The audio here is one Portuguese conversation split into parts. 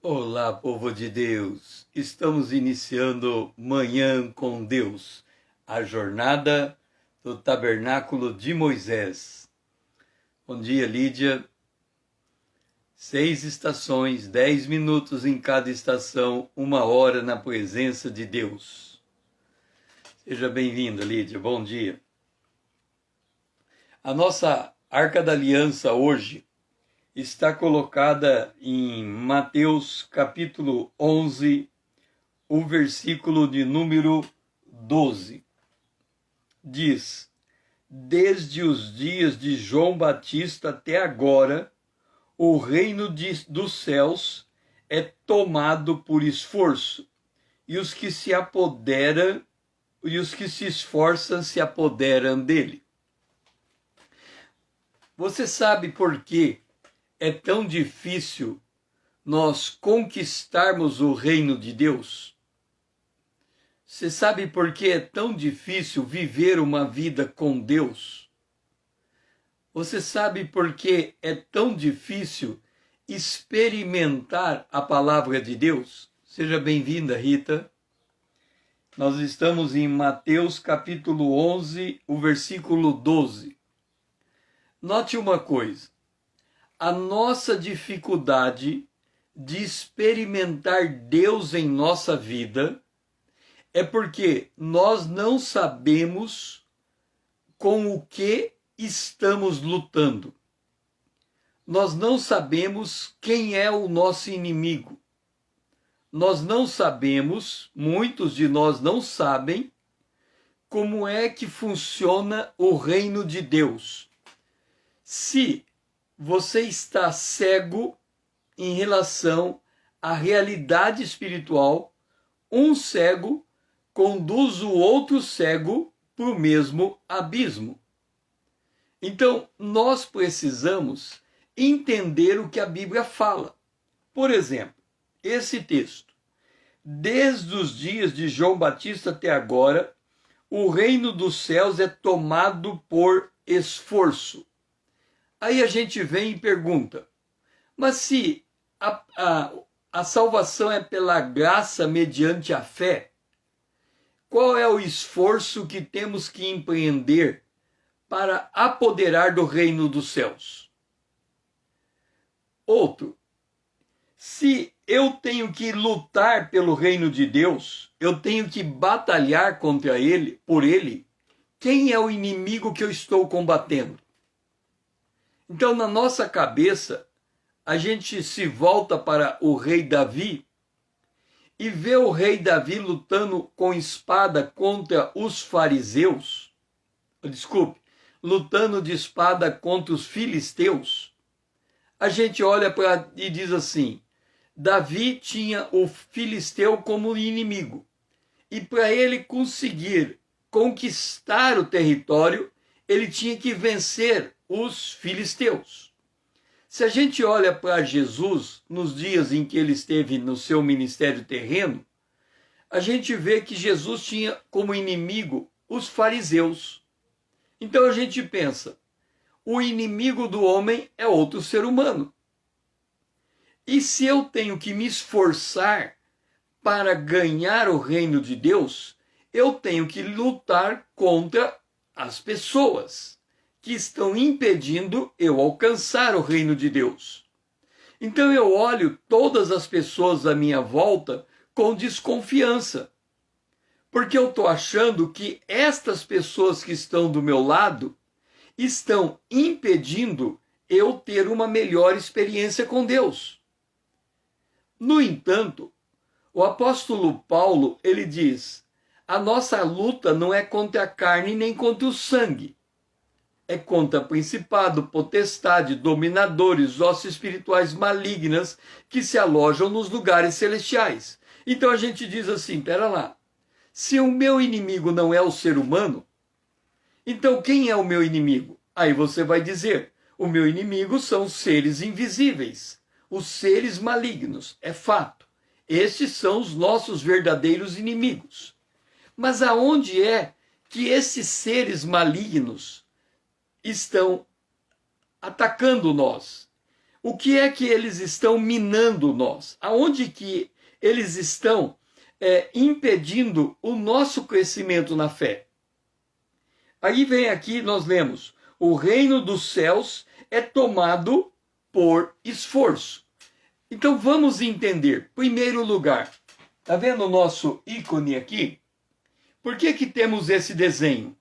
Olá, povo de Deus! Estamos iniciando Manhã com Deus, a jornada do Tabernáculo de Moisés. Bom dia, Lídia. 6 estações, 10 minutos em cada estação, 1 hora na presença de Deus. Seja bem-vinda, Lídia. Bom dia. A nossa Arca da Aliança hoje está colocada em Mateus capítulo 11, o versículo de número 12. Diz: desde os dias de João Batista até agora, o reino dos céus é tomado por esforço, e os que se esforçam se apoderam dele. Você sabe por quê é tão difícil nós conquistarmos o reino de Deus? Você sabe por que é tão difícil viver uma vida com Deus? Você sabe por que é tão difícil experimentar a palavra de Deus? Seja bem-vinda, Rita. Nós estamos em Mateus capítulo 11, o versículo 12. Note uma coisa. A nossa dificuldade de experimentar Deus em nossa vida é porque nós não sabemos com o que estamos lutando. Nós não sabemos quem é o nosso inimigo. Nós não sabemos, muitos de nós não sabem, como é que funciona o reino de Deus. Se você está cego em relação à realidade espiritual, um cego conduz o outro cego para o mesmo abismo. Então, nós precisamos entender o que a Bíblia fala. Por exemplo, esse texto: desde os dias de João Batista até agora, o reino dos céus é tomado por esforço. Aí a gente vem e pergunta, mas se a salvação é pela graça mediante a fé, qual é o esforço que temos que empreender para apoderar do reino dos céus? Outro, se eu tenho que lutar pelo reino de Deus, eu tenho que batalhar contra ele, por ele, quem é o inimigo que eu estou combatendo? Então, na nossa cabeça, a gente se volta para o rei Davi e vê o rei Davi lutando com espada contra os fariseus, lutando de espada contra os filisteus. A gente olha e diz assim: Davi tinha o filisteu como inimigo, e para ele conseguir conquistar o território, ele tinha que vencer os filisteus. Se a gente olha para Jesus nos dias em que ele esteve no seu ministério terreno, a gente vê que Jesus tinha como inimigo os fariseus. Então a gente pensa, o inimigo do homem é outro ser humano. E se eu tenho que me esforçar para ganhar o reino de Deus, eu tenho que lutar contra as pessoas que estão impedindo eu alcançar o reino de Deus. Então eu olho todas as pessoas à minha volta com desconfiança, porque eu estou achando que estas pessoas que estão do meu lado estão impedindo eu ter uma melhor experiência com Deus. No entanto, o apóstolo Paulo, ele diz: a nossa luta não é contra a carne nem contra o sangue, é contra principado, potestade, dominadores, hostes espirituais malignas que se alojam nos lugares celestiais. Então a gente diz assim, pera lá, se o meu inimigo não é o ser humano, então quem é o meu inimigo? Aí você vai dizer, o meu inimigo são os seres invisíveis, os seres malignos, é fato. Estes são os nossos verdadeiros inimigos. Mas aonde é que esses seres malignos estão atacando nós? O que é que eles estão minando nós? Aonde que eles estão impedindo o nosso crescimento na fé? Aí vem aqui, nós lemos, o reino dos céus é tomado por esforço. Então vamos entender. Primeiro lugar, tá vendo o nosso ícone aqui? Por que que temos esse desenho?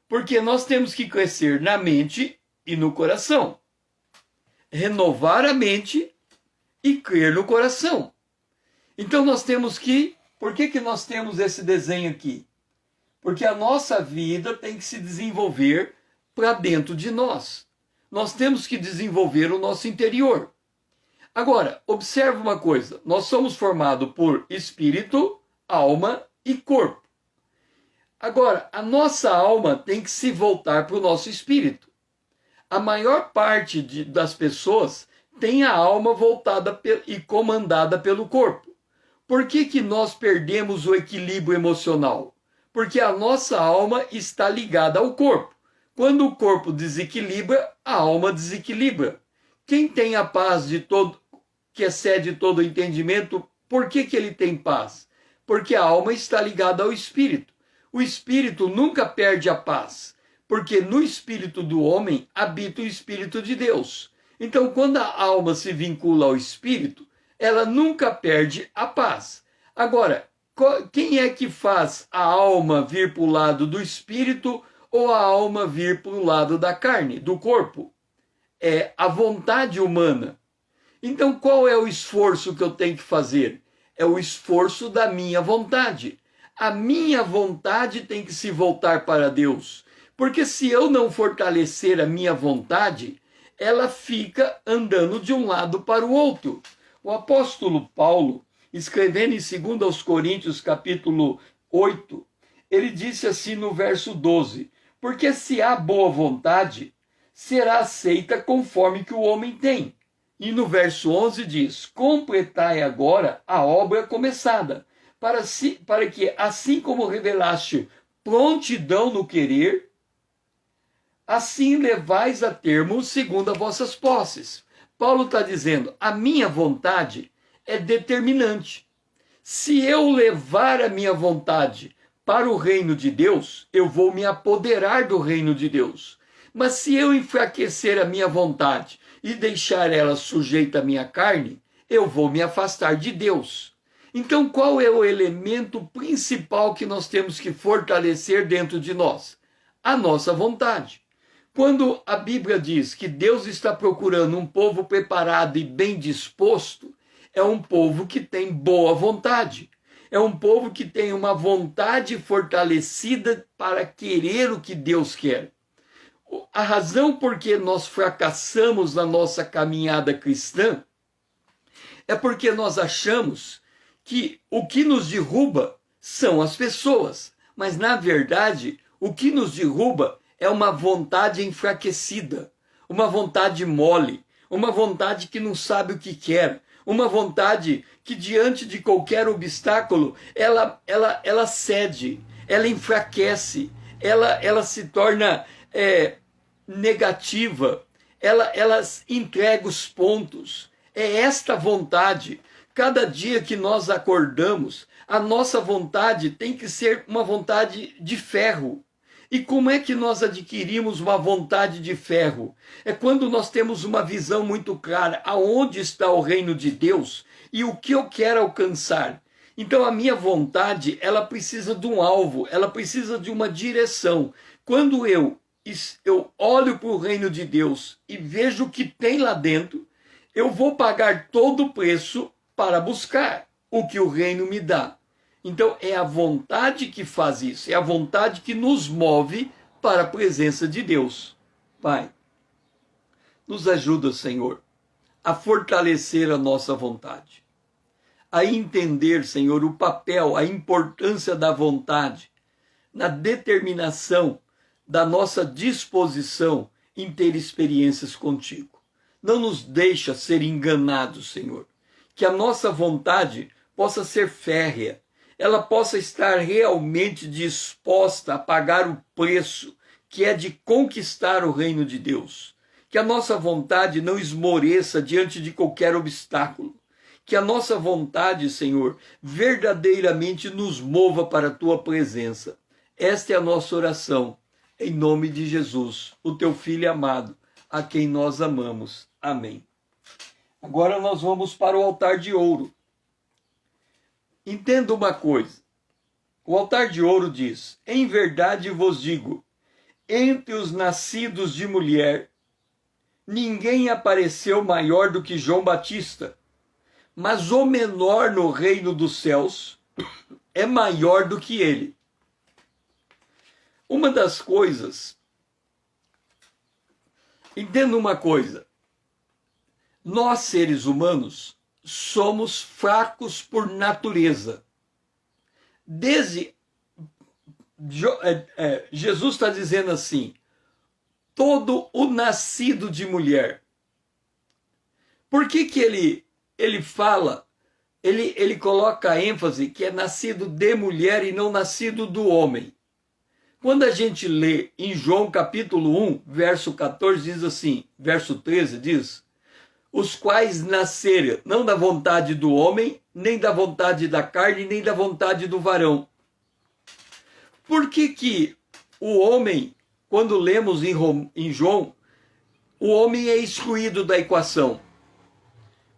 Porque nós temos que crescer na mente e no coração. Renovar a mente e crer no coração. Então nós temos que... Por que que nós temos esse desenho aqui? Porque a nossa vida tem que se desenvolver para dentro de nós. Nós temos que desenvolver o nosso interior. Agora, observe uma coisa. Nós somos formados por espírito, alma e corpo. Agora, a nossa alma tem que se voltar para o nosso espírito. A maior parte das pessoas tem a alma voltada e comandada pelo corpo. Por que que nós perdemos o equilíbrio emocional? Porque a nossa alma está ligada ao corpo. Quando o corpo desequilibra, a alma desequilibra. Quem tem a paz que excede todo o entendimento, por que que ele tem paz? Porque a alma está ligada ao espírito. O espírito nunca perde a paz, porque no espírito do homem habita o Espírito de Deus. Então, quando a alma se vincula ao espírito, ela nunca perde a paz. Agora, quem é que faz a alma vir para o lado do espírito ou a alma vir para o lado da carne, do corpo? É a vontade humana. Então, qual é o esforço que eu tenho que fazer? É o esforço da minha vontade. A minha vontade tem que se voltar para Deus. Porque se eu não fortalecer a minha vontade, ela fica andando de um lado para o outro. O apóstolo Paulo, escrevendo em 2 Coríntios, capítulo 8, ele disse assim no verso 12, porque se há boa vontade, será aceita conforme que o homem tem. E no verso 11 diz, completai agora a obra começada, para que, assim como revelaste prontidão no querer, assim levais a termo segundo as vossas posses. Paulo está dizendo, a minha vontade é determinante. Se eu levar a minha vontade para o reino de Deus, eu vou me apoderar do reino de Deus. Mas se eu enfraquecer a minha vontade e deixar ela sujeita à minha carne, eu vou me afastar de Deus. Então, qual é o elemento principal que nós temos que fortalecer dentro de nós? A nossa vontade. Quando a Bíblia diz que Deus está procurando um povo preparado e bem disposto, é um povo que tem boa vontade. É um povo que tem uma vontade fortalecida para querer o que Deus quer. A razão por que nós fracassamos na nossa caminhada cristã é porque nós achamos que o que nos derruba são as pessoas. Mas, na verdade, o que nos derruba é uma vontade enfraquecida, uma vontade mole, uma vontade que não sabe o que quer, uma vontade que diante de qualquer obstáculo, ela cede, ela enfraquece, ela se torna negativa, ela entrega os pontos. É esta vontade. Cada dia que nós acordamos, a nossa vontade tem que ser uma vontade de ferro. E como é que nós adquirimos uma vontade de ferro? É quando nós temos uma visão muito clara aonde está o reino de Deus e o que eu quero alcançar. Então a minha vontade, ela precisa de um alvo, ela precisa de uma direção. Quando eu olho para o reino de Deus e vejo o que tem lá dentro, eu vou pagar todo o preço para buscar o que o reino me dá. Então é a vontade que faz isso, é a vontade que nos move para a presença de Deus. Pai, nos ajuda, Senhor, a fortalecer a nossa vontade, a entender, Senhor, o papel, a importância da vontade, na determinação da nossa disposição em ter experiências contigo. Não nos deixa ser enganados, Senhor, que a nossa vontade possa ser férrea, ela possa estar realmente disposta a pagar o preço que é de conquistar o reino de Deus. Que a nossa vontade não esmoreça diante de qualquer obstáculo. Que a nossa vontade, Senhor, verdadeiramente nos mova para a tua presença. Esta é a nossa oração, em nome de Jesus, o teu Filho amado, a quem nós amamos. Amém. Agora nós vamos para o altar de ouro. Entenda uma coisa. O altar de ouro diz: em verdade vos digo, entre os nascidos de mulher, ninguém apareceu maior do que João Batista, mas o menor no reino dos céus é maior do que ele. Uma das coisas, entenda uma coisa, nós seres humanos somos fracos por natureza. Jesus está dizendo assim, todo o nascido de mulher. Por que ele fala, ele coloca a ênfase que é nascido de mulher e não nascido do homem? Quando a gente lê em João capítulo 1, verso 14, diz assim, verso 13 diz, os quais nasceram não da vontade do homem, nem da vontade da carne, nem da vontade do varão. Por que o homem, quando lemos em João, o homem é excluído da equação?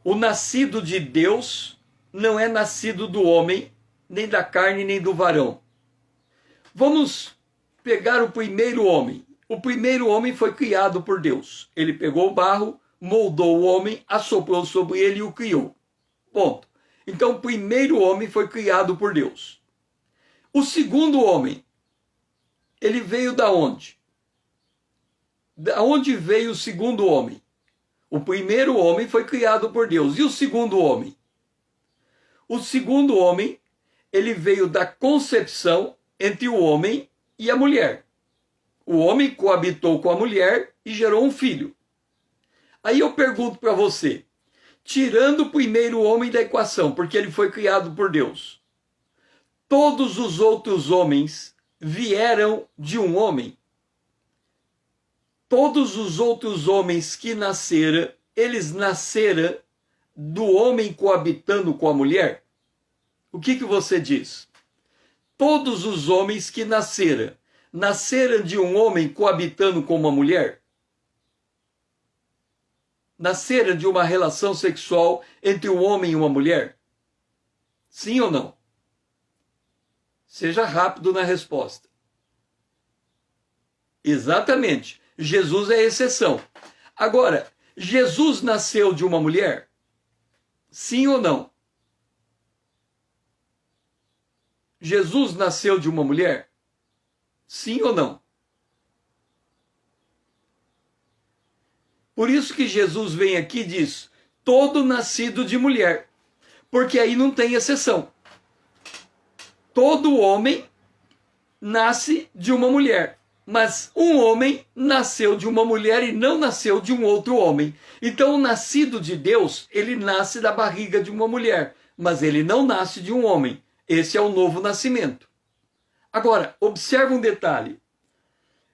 O nascido de Deus não é nascido do homem, nem da carne, nem do varão. Vamos pegar o primeiro homem. O primeiro homem foi criado por Deus. Ele pegou o barro, moldou o homem, assoprou sobre ele e o criou. Ponto. Então, o primeiro homem foi criado por Deus. O segundo homem, ele veio da onde? Da onde veio o segundo homem? O primeiro homem foi criado por Deus. E o segundo homem? O segundo homem, ele veio da concepção entre o homem e a mulher. O homem coabitou com a mulher e gerou um filho. Aí eu pergunto para você, tirando o primeiro homem da equação, porque ele foi criado por Deus, todos os outros homens vieram de um homem? Todos os outros homens que nasceram, eles nasceram do homem coabitando com a mulher? O que você diz? Todos os homens que nasceram de um homem coabitando com uma mulher? Nasceram de uma relação sexual entre um homem e uma mulher? Sim ou não? Seja rápido na resposta. Exatamente. Jesus é a exceção. Agora, Jesus nasceu de uma mulher? Sim ou não? Jesus nasceu de uma mulher? Sim ou não? Por isso que Jesus vem aqui e diz, todo nascido de mulher, porque aí não tem exceção. Todo homem nasce de uma mulher, mas um homem nasceu de uma mulher e não nasceu de um outro homem. Então o nascido de Deus, ele nasce da barriga de uma mulher, mas ele não nasce de um homem. Esse é o novo nascimento. Agora, observa um detalhe.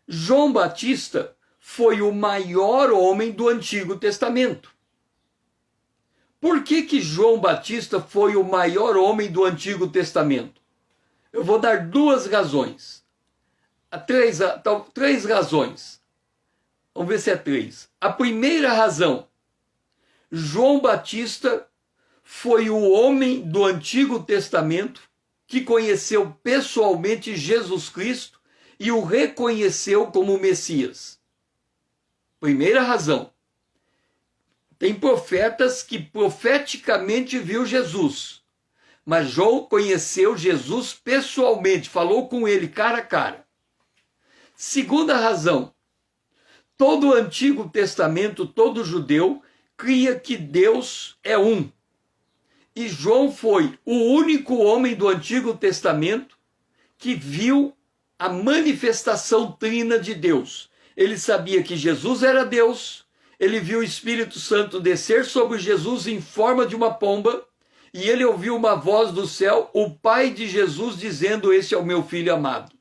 João Batista foi o maior homem do Antigo Testamento. Por que João Batista foi o maior homem do Antigo Testamento? Eu vou dar duas razões. Três razões. Vamos ver se é três. A primeira razão, João Batista foi o homem do Antigo Testamento que conheceu pessoalmente Jesus Cristo e o reconheceu como Messias. Primeira razão. Tem profetas que profeticamente viu Jesus, mas João conheceu Jesus pessoalmente, falou com ele cara a cara. Segunda razão. Todo o Antigo Testamento, todo judeu, cria que Deus é um. E João foi o único homem do Antigo Testamento que viu a manifestação trina de Deus. Ele sabia que Jesus era Deus, ele viu o Espírito Santo descer sobre Jesus em forma de uma pomba, e ele ouviu uma voz do céu, o Pai de Jesus, dizendo, esse é o meu Filho amado.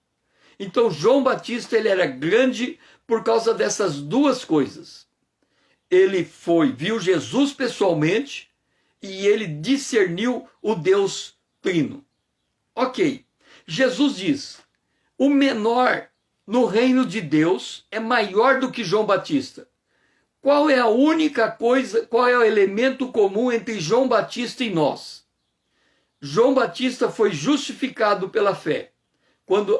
Então João Batista ele era grande por causa dessas duas coisas. ele viu Jesus pessoalmente e ele discerniu o Deus Trino. Ok, Jesus diz, o menor no reino de Deus é maior do que João Batista. Qual é a única coisa, qual é o elemento comum entre João Batista e nós? João Batista foi justificado pela fé. Quando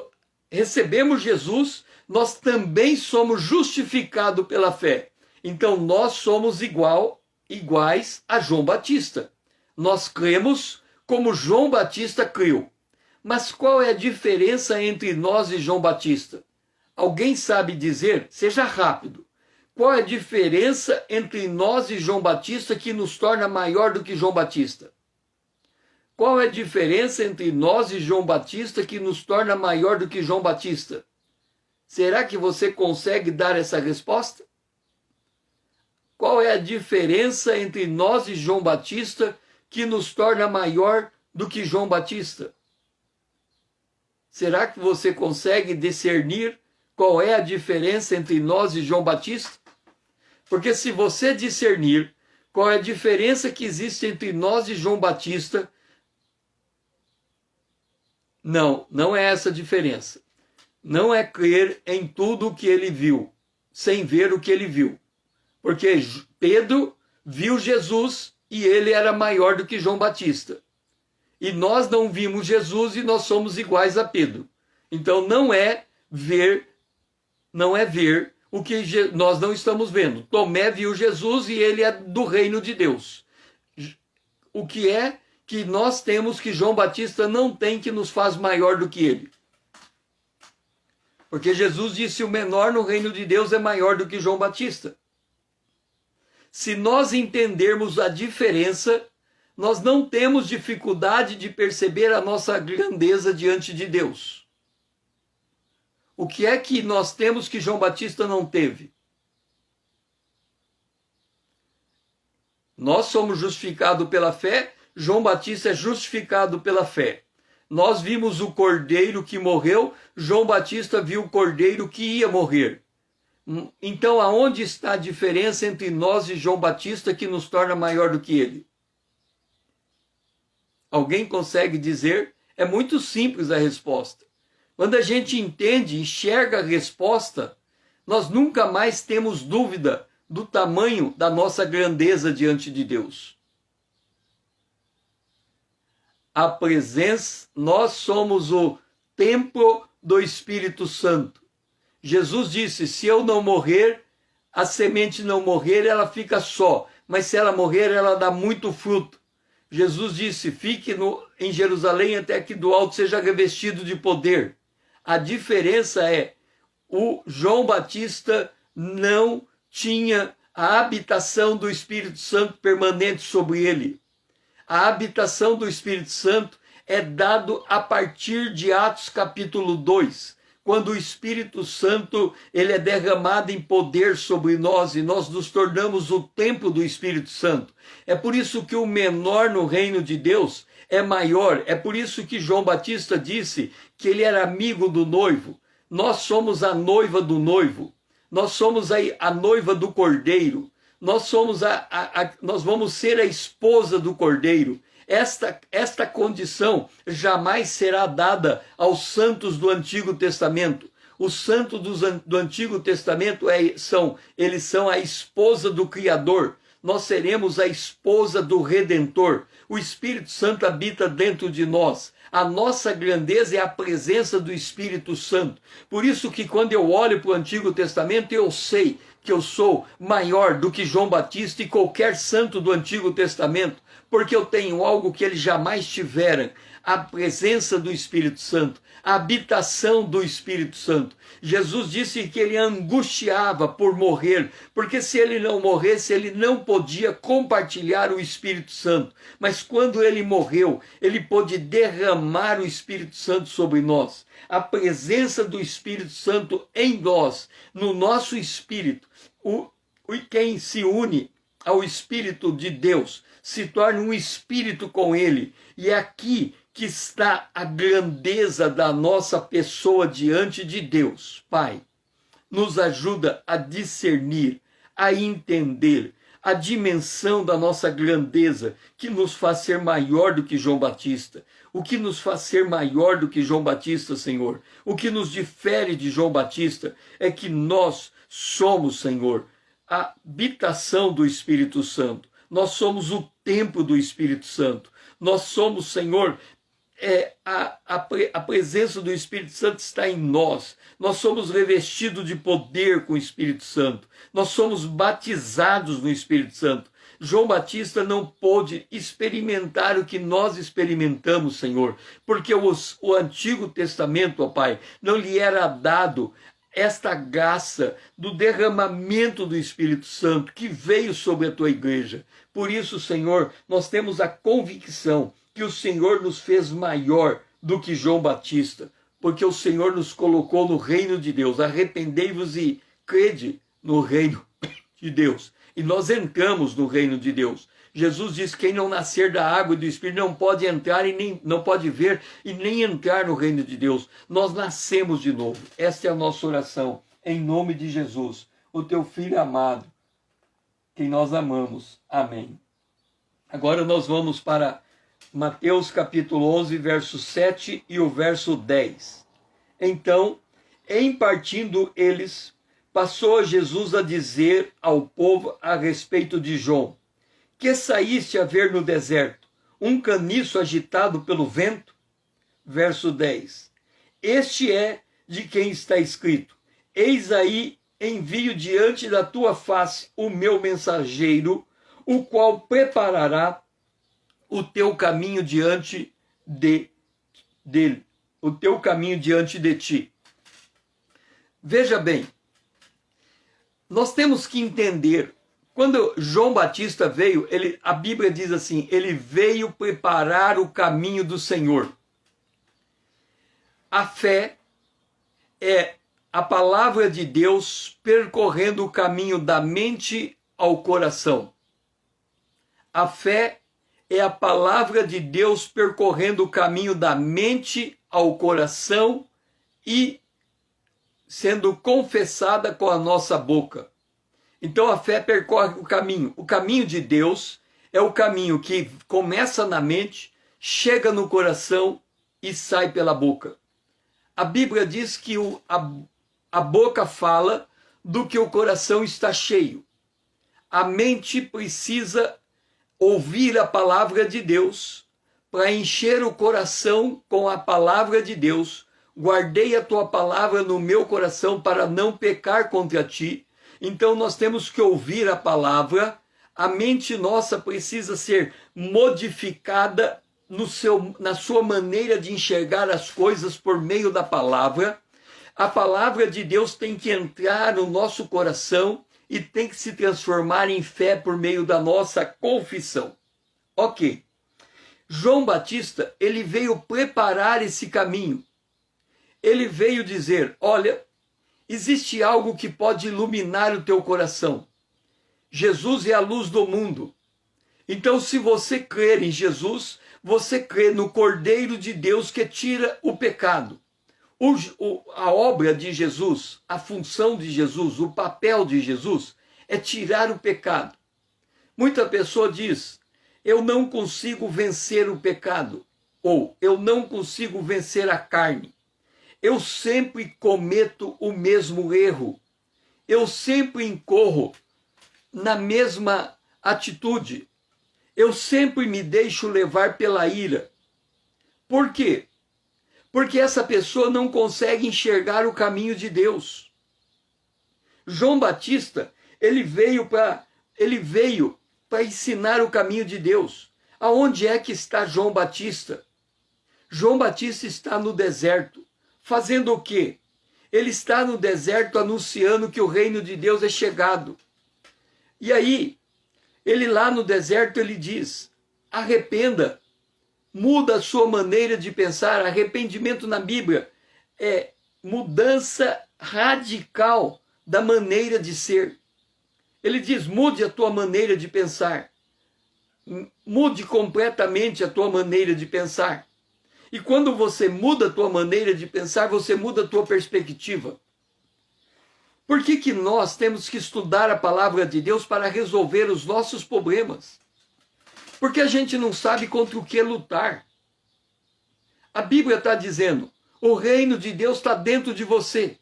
recebemos Jesus, nós também somos justificados pela fé. Então nós somos iguais a João Batista. Nós cremos como João Batista creu. Mas qual é a diferença entre nós e João Batista? Alguém sabe dizer? Seja rápido. Qual é a diferença entre nós e João Batista que nos torna maior do que João Batista? Qual é a diferença entre nós e João Batista que nos torna maior do que João Batista? Será que você consegue dar essa resposta? Qual é a diferença entre nós e João Batista que nos torna maior do que João Batista? Será que você consegue discernir qual é a diferença entre nós e João Batista? Porque se você discernir qual é a diferença que existe entre nós e João Batista, não é essa a diferença. Não é crer em tudo o que ele viu, sem ver o que ele viu. Porque Pedro viu Jesus e ele era maior do que João Batista. E nós não vimos Jesus e nós somos iguais a Pedro. Então não é ver o que nós não estamos vendo. Tomé viu Jesus e ele é do reino de Deus. O que é que nós temos que João Batista não tem que nos faz maior do que ele? Porque Jesus disse, o menor no reino de Deus é maior do que João Batista. Se nós entendermos a diferença, nós não temos dificuldade de perceber a nossa grandeza diante de Deus. O que é que nós temos que João Batista não teve? Nós somos justificados pela fé, João Batista é justificado pela fé. Nós vimos o cordeiro que morreu, João Batista viu o cordeiro que ia morrer. Então, aonde está a diferença entre nós e João Batista que nos torna maior do que ele? Alguém consegue dizer? É muito simples a resposta. Quando a gente entende, enxerga a resposta, nós nunca mais temos dúvida do tamanho da nossa grandeza diante de Deus. A presença, nós somos o templo do Espírito Santo. Jesus disse, se eu não morrer, a semente não morrer, ela fica só. Mas se ela morrer, ela dá muito fruto. Jesus disse, fique em Jerusalém até que do alto seja revestido de poder. A diferença é, o João Batista não tinha a habitação do Espírito Santo permanente sobre ele. A habitação do Espírito Santo é dado a partir de Atos capítulo 2, quando o Espírito Santo ele é derramado em poder sobre nós e nós nos tornamos o templo do Espírito Santo. É por isso que o menor no reino de Deus é maior. É por isso que João Batista disse que ele era amigo do noivo. Nós somos a noiva do noivo. Nós somos a noiva do cordeiro. Nós vamos ser a esposa do cordeiro. Esta condição jamais será dada aos santos do Antigo Testamento. Os santos do Antigo Testamento eles são a esposa do Criador. Nós seremos a esposa do Redentor. O Espírito Santo habita dentro de nós. A nossa grandeza é a presença do Espírito Santo. Por isso que quando eu olho para o Antigo Testamento, eu sei que eu sou maior do que João Batista e qualquer santo do Antigo Testamento, porque eu tenho algo que eles jamais tiveram, a presença do Espírito Santo, a habitação do Espírito Santo. Jesus disse que ele angustiava por morrer, porque se ele não morresse, ele não podia compartilhar o Espírito Santo. Mas quando ele morreu, ele pôde derramar o Espírito Santo sobre nós. A presença do Espírito Santo em nós, no nosso espírito, quem se une ao Espírito de Deus, se torna um espírito com ele. E é aqui que está a grandeza da nossa pessoa diante de Deus. Pai, nos ajuda a discernir a entender a dimensão da nossa grandeza, que nos faz ser maior do que João Batista. O que nos faz ser maior do que João Batista, Senhor? O que nos difere de João Batista é que nós somos, Senhor, a habitação do Espírito Santo. Nós somos o templo do Espírito Santo. Nós somos, Senhor, a presença do Espírito Santo está em nós. Nós somos revestidos de poder com o Espírito Santo. Nós somos batizados no Espírito Santo. João Batista não pôde experimentar o que nós experimentamos, Senhor, porque o Antigo Testamento, ó Pai, não lhe era dado esta graça do derramamento do Espírito Santo que veio sobre a tua igreja. Por isso, Senhor, nós temos a convicção que o Senhor nos fez maior do que João Batista, porque o Senhor nos colocou no reino de Deus. Arrependei-vos e crede no reino de Deus. E nós entramos no reino de Deus. Jesus diz que quem não nascer da água e do Espírito não pode entrar e nem não pode ver e nem entrar no reino de Deus. Nós nascemos de novo. Esta é a nossa oração. Em nome de Jesus, o teu Filho amado, quem nós amamos. Amém. Agora nós vamos para Mateus capítulo 11, verso 7 e o verso 10. Então, em partindo eles, passou Jesus a dizer ao povo a respeito de João: que saíste a ver no deserto? Um caniço agitado pelo vento? Verso 10. Este é de quem está escrito: eis aí envio diante da tua face o meu mensageiro, o qual preparará o teu caminho diante dele, o teu caminho diante de ti. Veja bem, nós temos que entender, quando João Batista veio, a Bíblia diz assim, ele veio preparar o caminho do Senhor. A fé é a palavra de Deus percorrendo o caminho da mente ao coração. A fé é a palavra de Deus percorrendo o caminho da mente ao coração e sendo confessada com a nossa boca. Então a fé percorre o caminho. O caminho de Deus é o caminho que começa na mente, chega no coração e sai pela boca. A Bíblia diz que a boca fala do que o coração está cheio. A mente precisa ouvir a palavra de Deus para encher o coração com a palavra de Deus. Guardei a tua palavra no meu coração para não pecar contra ti. Então nós temos que ouvir a palavra. A mente nossa precisa ser modificada na sua maneira de enxergar as coisas por meio da palavra. A palavra de Deus tem que entrar no nosso coração e tem que se transformar em fé por meio da nossa confissão. Ok. João Batista, ele veio preparar esse caminho. Ele veio dizer, olha, existe algo que pode iluminar o teu coração. Jesus é a luz do mundo. Então, se você crer em Jesus, você crê no Cordeiro de Deus que tira o pecado. A obra de Jesus, a função de Jesus, o papel de Jesus é tirar o pecado. Muita pessoa diz, eu não consigo vencer o pecado, ou eu não consigo vencer a carne. Eu sempre cometo o mesmo erro. Eu sempre incorro na mesma atitude. Eu sempre me deixo levar pela ira. Por quê? Porque essa pessoa não consegue enxergar o caminho de Deus. João Batista, ele veio para ensinar o caminho de Deus. Aonde é que está João Batista? João Batista está no deserto. Fazendo o quê? Ele está no deserto anunciando que o reino de Deus é chegado. E aí, ele lá no deserto, ele diz, arrependa, muda a sua maneira de pensar. Arrependimento na Bíblia é mudança radical da maneira de ser. Ele diz, mude a tua maneira de pensar. Mude completamente a tua maneira de pensar. E quando você muda a tua maneira de pensar, você muda a tua perspectiva. Por que que nós temos que estudar a palavra de Deus para resolver os nossos problemas? Porque a gente não sabe contra o que lutar. A Bíblia está dizendo, o reino de Deus está dentro de você.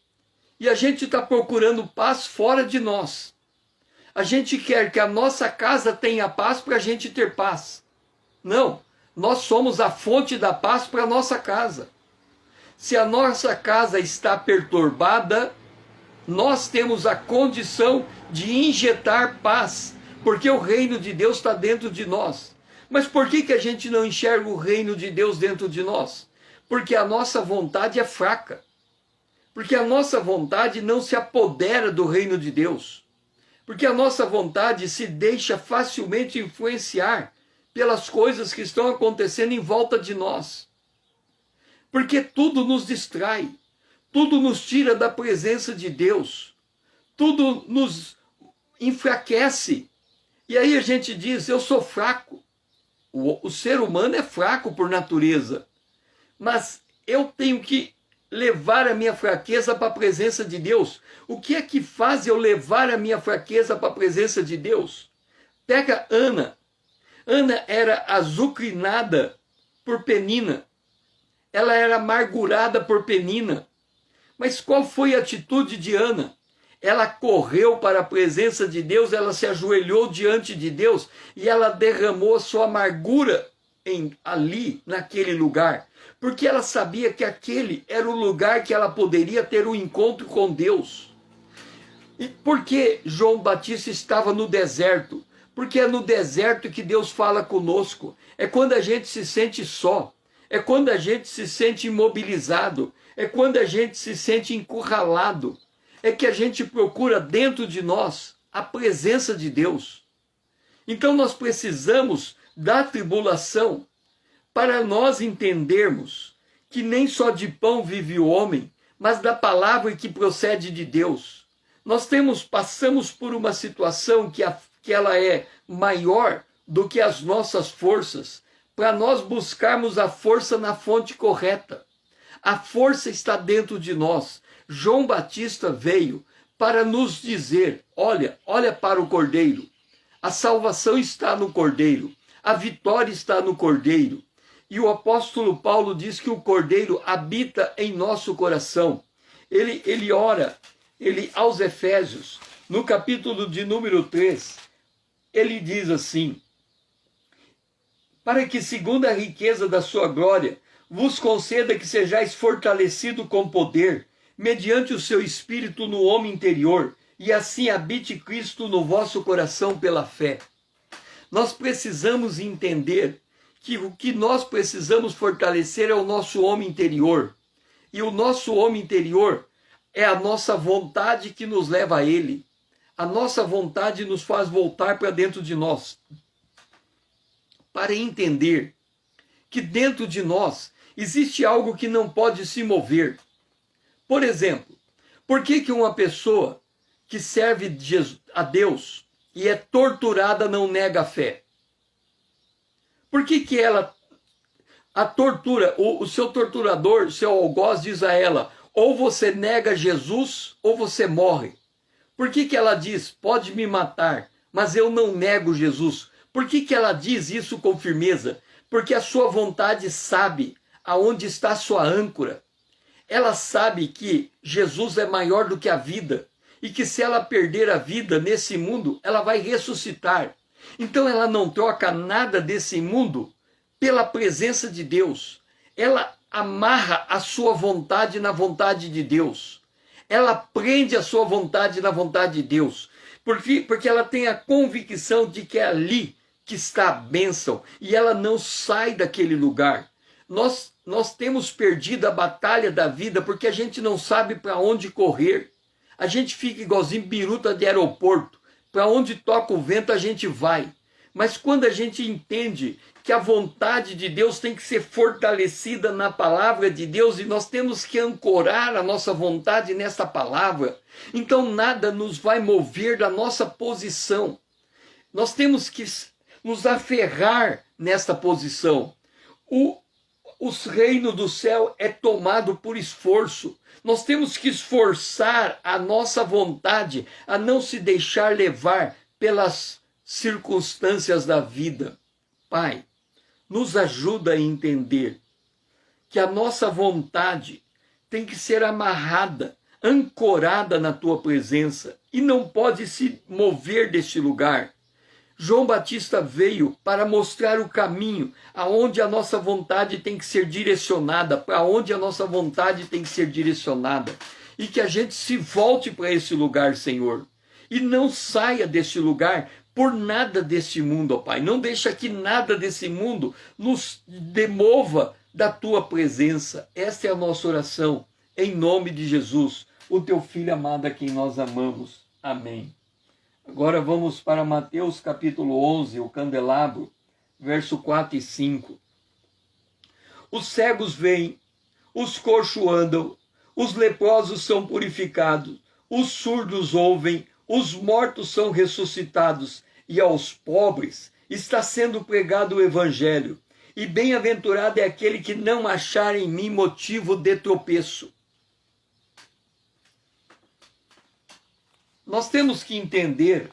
E a gente está procurando paz fora de nós. A gente quer que a nossa casa tenha paz para a gente ter paz. Não, nós somos a fonte da paz para a nossa casa. Se a nossa casa está perturbada, nós temos a condição de injetar paz, porque o reino de Deus está dentro de nós. Mas por que que a gente não enxerga o reino de Deus dentro de nós? Porque a nossa vontade é fraca. Porque a nossa vontade não se apodera do reino de Deus. Porque a nossa vontade se deixa facilmente influenciar pelas coisas que estão acontecendo em volta de nós. Porque tudo nos distrai, tudo nos tira da presença de Deus, tudo nos enfraquece. E aí a gente diz, eu sou fraco. O ser humano é fraco por natureza, mas eu tenho que levar a minha fraqueza para a presença de Deus. O que é que faz eu levar a minha fraqueza para a presença de Deus? Pega Ana. Ana era azucrinada por Penina. Ela era amargurada por Penina. Mas qual foi a atitude de Ana? Ela correu para a presença de Deus, ela se ajoelhou diante de Deus e ela derramou a sua amargura ali, naquele lugar. Porque ela sabia que aquele era o lugar que ela poderia ter um encontro com Deus. E por que João Batista estava no deserto? Porque é no deserto que Deus fala conosco. É quando a gente se sente só. É quando a gente se sente imobilizado. É quando a gente se sente encurralado. É que a gente procura dentro de nós a presença de Deus. Então nós precisamos da tribulação para nós entendermos que nem só de pão vive o homem, mas da palavra que procede de Deus. Nós passamos por uma situação que ela é maior do que as nossas forças, para nós buscarmos a força na fonte correta. A força está dentro de nós. João Batista veio para nos dizer, olha para o Cordeiro. A salvação está no Cordeiro. A vitória está no Cordeiro. E o apóstolo Paulo diz que o Cordeiro habita em nosso coração. Ele ora, aos Efésios, no capítulo de número 3, ele diz assim, para que segundo a riqueza da sua glória, vos conceda que sejais fortalecido com poder, mediante o seu Espírito no homem interior, e assim habite Cristo no vosso coração pela fé. Nós precisamos entender que o que nós precisamos fortalecer é o nosso homem interior. E o nosso homem interior é a nossa vontade que nos leva a Ele. A nossa vontade nos faz voltar para dentro de nós. Para entender que dentro de nós existe algo que não pode se mover. Por exemplo, por que uma pessoa que serve a Deus e é torturada não nega a fé? Por que ela, a tortura, o seu torturador, o seu algoz diz a ela, ou você nega Jesus ou você morre? Por que ela diz, pode me matar, mas eu não nego Jesus? Por que ela diz isso com firmeza? Porque a sua vontade sabe aonde está a sua âncora. Ela sabe que Jesus é maior do que a vida e que se ela perder a vida nesse mundo, ela vai ressuscitar. Então ela não troca nada desse mundo pela presença de Deus. Ela amarra a sua vontade na vontade de Deus. Ela prende a sua vontade na vontade de Deus. Porque ela tem a convicção de que é ali que está a bênção e ela não sai daquele lugar. Nós temos perdido a batalha da vida porque a gente não sabe para onde correr. A gente fica igualzinho biruta de aeroporto. Para onde toca o vento a gente vai. Mas quando a gente entende que a vontade de Deus tem que ser fortalecida na palavra de Deus e nós temos que ancorar a nossa vontade nessa palavra, então nada nos vai mover da nossa posição. Nós temos que nos aferrar nessa posição. O reino do céu é tomado por esforço. Nós temos que esforçar a nossa vontade a não se deixar levar pelas circunstâncias da vida. Pai, nos ajuda a entender que a nossa vontade tem que ser amarrada, ancorada na tua presença e não pode se mover deste lugar. João Batista veio para mostrar o caminho aonde a nossa vontade tem que ser direcionada, para onde a nossa vontade tem que ser direcionada. E que a gente se volte para esse lugar, Senhor. E não saia deste lugar por nada deste mundo, ó Pai. Não deixa que nada desse mundo nos demova da tua presença. Esta é a nossa oração, em nome de Jesus, o teu Filho amado a quem nós amamos. Amém. Agora vamos para Mateus capítulo 11, o candelabro, verso 4 e 5. Os cegos veem, os coxos andam, os leprosos são purificados, os surdos ouvem, os mortos são ressuscitados, e aos pobres está sendo pregado o evangelho. E bem-aventurado é aquele que não achar em mim motivo de tropeço. Nós temos que entender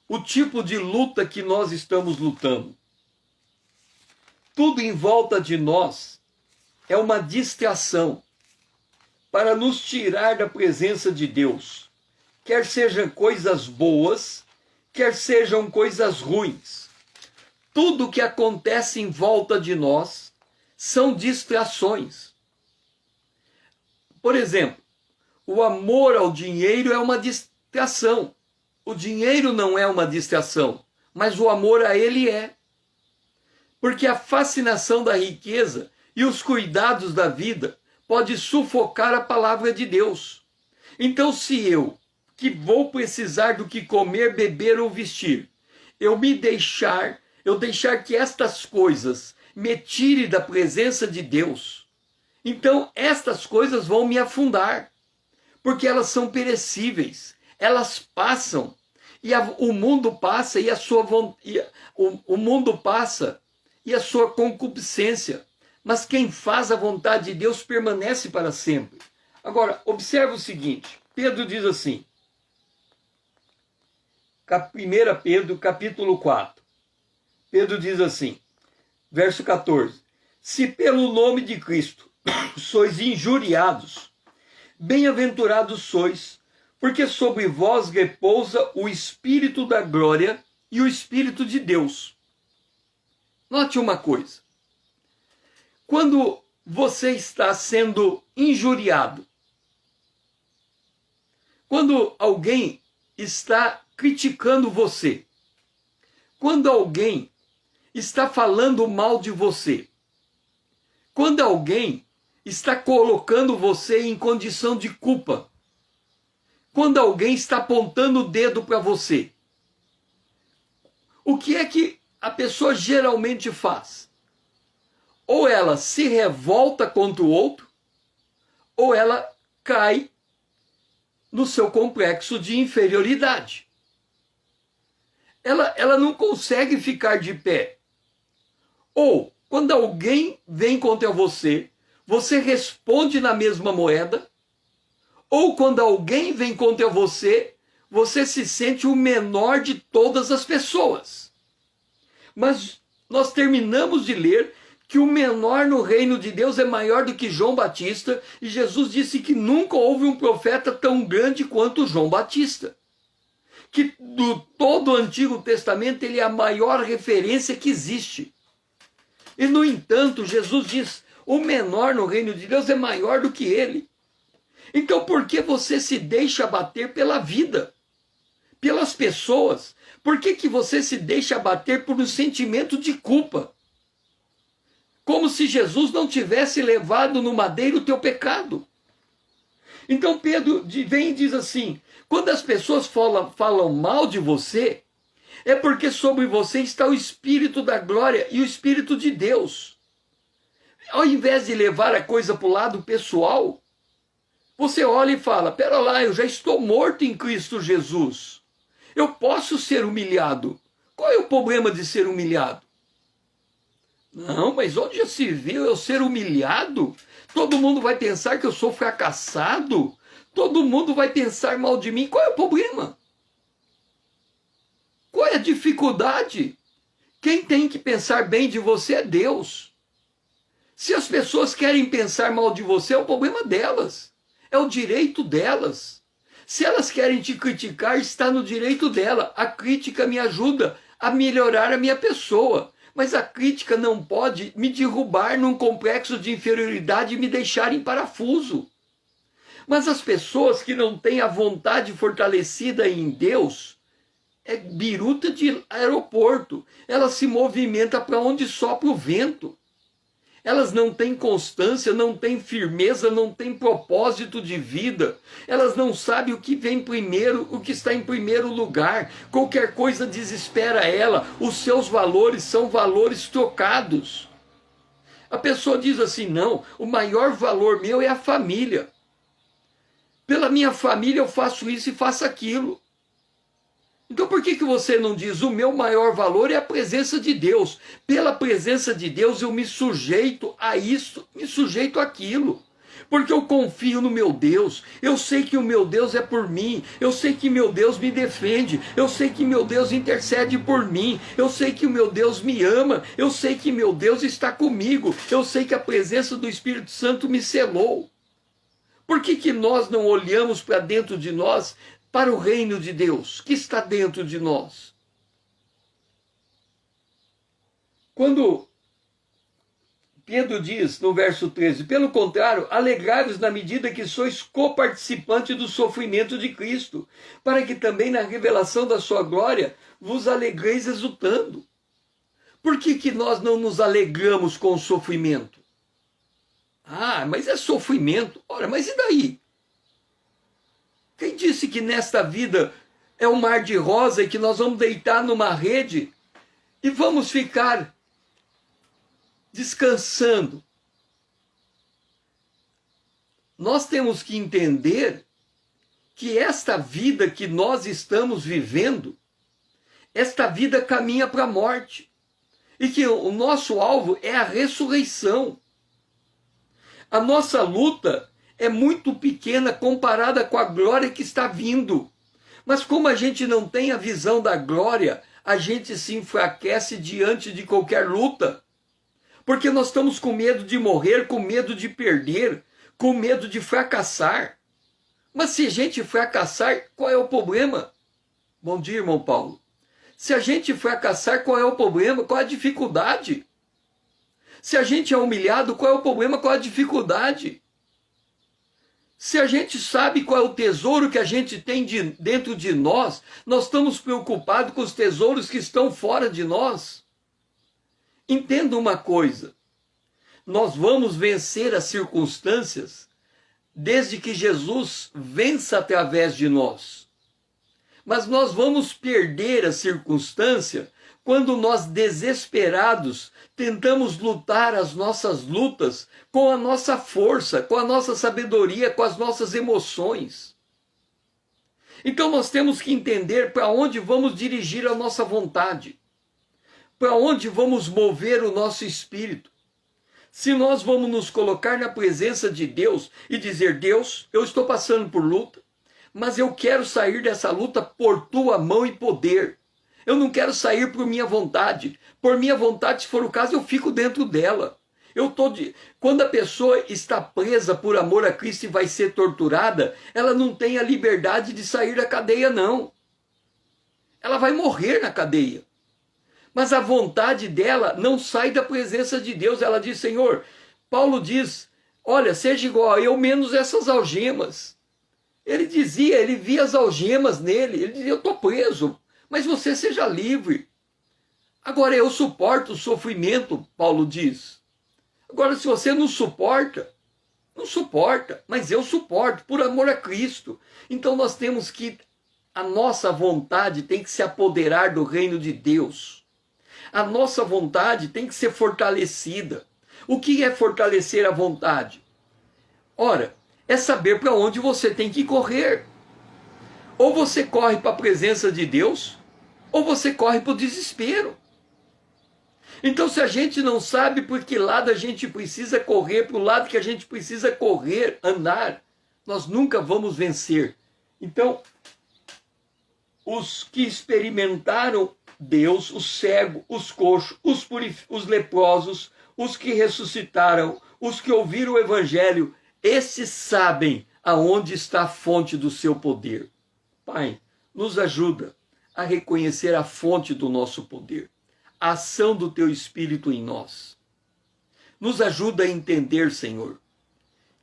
o tipo de luta que nós estamos lutando. Tudo em volta de nós é uma distração para nos tirar da presença de Deus. Quer sejam coisas boas, quer sejam coisas ruins. Tudo que acontece em volta de nós são distrações. Por exemplo, o amor ao dinheiro é uma distração. O dinheiro não é uma distração, mas o amor a ele é. Porque a fascinação da riqueza e os cuidados da vida pode sufocar a palavra de Deus. Então, se eu, que vou precisar do que comer, beber ou vestir, eu deixar que estas coisas me tirem da presença de Deus, então estas coisas vão me afundar. Porque elas são perecíveis, elas passam, e o mundo passa e o mundo passa e a sua concupiscência. Mas quem faz a vontade de Deus permanece para sempre. Agora, observa o seguinte, Pedro diz assim, 1 Pedro capítulo 4, Pedro diz assim, verso 14, se pelo nome de Cristo sois injuriados, bem-aventurados sois, porque sobre vós repousa o Espírito da glória e o Espírito de Deus. Note uma coisa. Quando você está sendo injuriado, quando alguém está criticando você, quando alguém está falando mal de você, quando alguém está colocando você em condição de culpa, quando alguém está apontando o dedo para você, o que é que a pessoa geralmente faz? Ou ela se revolta contra o outro, ou ela cai no seu complexo de inferioridade. Ela não consegue ficar de pé. Ou, quando alguém vem contra você, você responde na mesma moeda, ou quando alguém vem contra você, você se sente o menor de todas as pessoas. Mas nós terminamos de ler que o menor no reino de Deus é maior do que João Batista, e Jesus disse que nunca houve um profeta tão grande quanto João Batista. Que do todo o Antigo Testamento ele é a maior referência que existe. E no entanto, Jesus diz, o menor no reino de Deus é maior do que ele. Então por que você se deixa abater pela vida? Pelas pessoas? Por que você se deixa abater por um sentimento de culpa? Como se Jesus não tivesse levado no madeiro o teu pecado. Então Pedro vem e diz assim, quando as pessoas falam mal de você, é porque sobre você está o Espírito da glória e o Espírito de Deus. Ao invés de levar a coisa para o lado pessoal, você olha e fala, pera lá, eu já estou morto em Cristo Jesus. Eu posso ser humilhado. Qual é o problema de ser humilhado? Não, mas onde já se viu eu ser humilhado? Todo mundo vai pensar que eu sou fracassado? Todo mundo vai pensar mal de mim? Qual é o problema? Qual é a dificuldade? Quem tem que pensar bem de você é Deus. Se as pessoas querem pensar mal de você, é o problema delas. É o direito delas. Se elas querem te criticar, está no direito dela. A crítica me ajuda a melhorar a minha pessoa. Mas a crítica não pode me derrubar num complexo de inferioridade e me deixar em parafuso. Mas as pessoas que não têm a vontade fortalecida em Deus, é biruta de aeroporto. Ela se movimenta para onde sopra o vento. Elas não têm constância, não têm firmeza, não têm propósito de vida. Elas não sabem o que vem primeiro, o que está em primeiro lugar. Qualquer coisa desespera ela. Os seus valores são valores trocados. A pessoa diz assim, não, o maior valor meu é a família. Pela minha família eu faço isso e faço aquilo. Então por que você não diz, o meu maior valor é a presença de Deus. Pela presença de Deus eu me sujeito a isso, me sujeito àquilo. Porque eu confio no meu Deus, eu sei que o meu Deus é por mim, eu sei que meu Deus me defende, eu sei que meu Deus intercede por mim, eu sei que o meu Deus me ama, eu sei que meu Deus está comigo, eu sei que a presença do Espírito Santo me selou. Por que nós não olhamos para dentro de nós, para o reino de Deus que está dentro de nós? Quando Pedro diz no verso 13, pelo contrário, alegrai-vos na medida que sois coparticipantes do sofrimento de Cristo, para que também na revelação da sua glória vos alegreis exultando. Por que nós não nos alegramos com o sofrimento? Ah, mas é sofrimento. Ora, mas e daí? Quem disse que nesta vida é um mar de rosa e que nós vamos deitar numa rede e vamos ficar descansando? Nós temos que entender que esta vida que nós estamos vivendo, esta vida caminha para a morte. E que o nosso alvo é a ressurreição. A nossa luta é muito pequena comparada com a glória que está vindo. Mas como a gente não tem a visão da glória, a gente se enfraquece diante de qualquer luta. Porque nós estamos com medo de morrer, com medo de perder, com medo de fracassar. Mas se a gente fracassar, qual é o problema? Bom dia, irmão Paulo. Se a gente fracassar, qual é o problema? Qual é a dificuldade? Se a gente é humilhado, qual é o problema? Qual é a dificuldade? Se a gente sabe qual é o tesouro que a gente tem dentro de nós, nós estamos preocupados com os tesouros que estão fora de nós. Entenda uma coisa, nós vamos vencer as circunstâncias desde que Jesus vença através de nós. Mas nós vamos perder a circunstância quando nós, desesperados, tentamos lutar as nossas lutas com a nossa força, com a nossa sabedoria, com as nossas emoções. Então nós temos que entender para onde vamos dirigir a nossa vontade, para onde vamos mover o nosso espírito. Se nós vamos nos colocar na presença de Deus e dizer, Deus, eu estou passando por luta, mas eu quero sair dessa luta por tua mão e poder. Eu não quero sair por minha vontade. Por minha vontade, se for o caso, eu fico dentro dela. Quando a pessoa está presa por amor a Cristo e vai ser torturada, ela não tem a liberdade de sair da cadeia, não. Ela vai morrer na cadeia. Mas a vontade dela não sai da presença de Deus. Ela diz, Senhor, Paulo diz, olha, seja igual a eu, menos essas algemas. Ele dizia, ele via as algemas nele, ele dizia, eu estou preso, mas você seja livre. Agora eu suporto o sofrimento, Paulo diz. Agora se você não suporta, mas eu suporto, por amor a Cristo. Então nós temos que, a nossa vontade tem que se apoderar do reino de Deus. A nossa vontade tem que ser fortalecida. O que é fortalecer a vontade? Ora, é saber para onde você tem que correr. Ou você corre para a presença de Deus, ou você corre para o desespero. Então, se a gente não sabe por que lado a gente precisa correr, para o lado que a gente precisa correr, andar, nós nunca vamos vencer. Então, os que experimentaram Deus, os cegos, os coxos, os leprosos, os que ressuscitaram, os que ouviram o evangelho, esses sabem aonde está a fonte do seu poder. Pai, nos ajuda a reconhecer a fonte do nosso poder, a ação do teu Espírito em nós. Nos ajuda a entender, Senhor,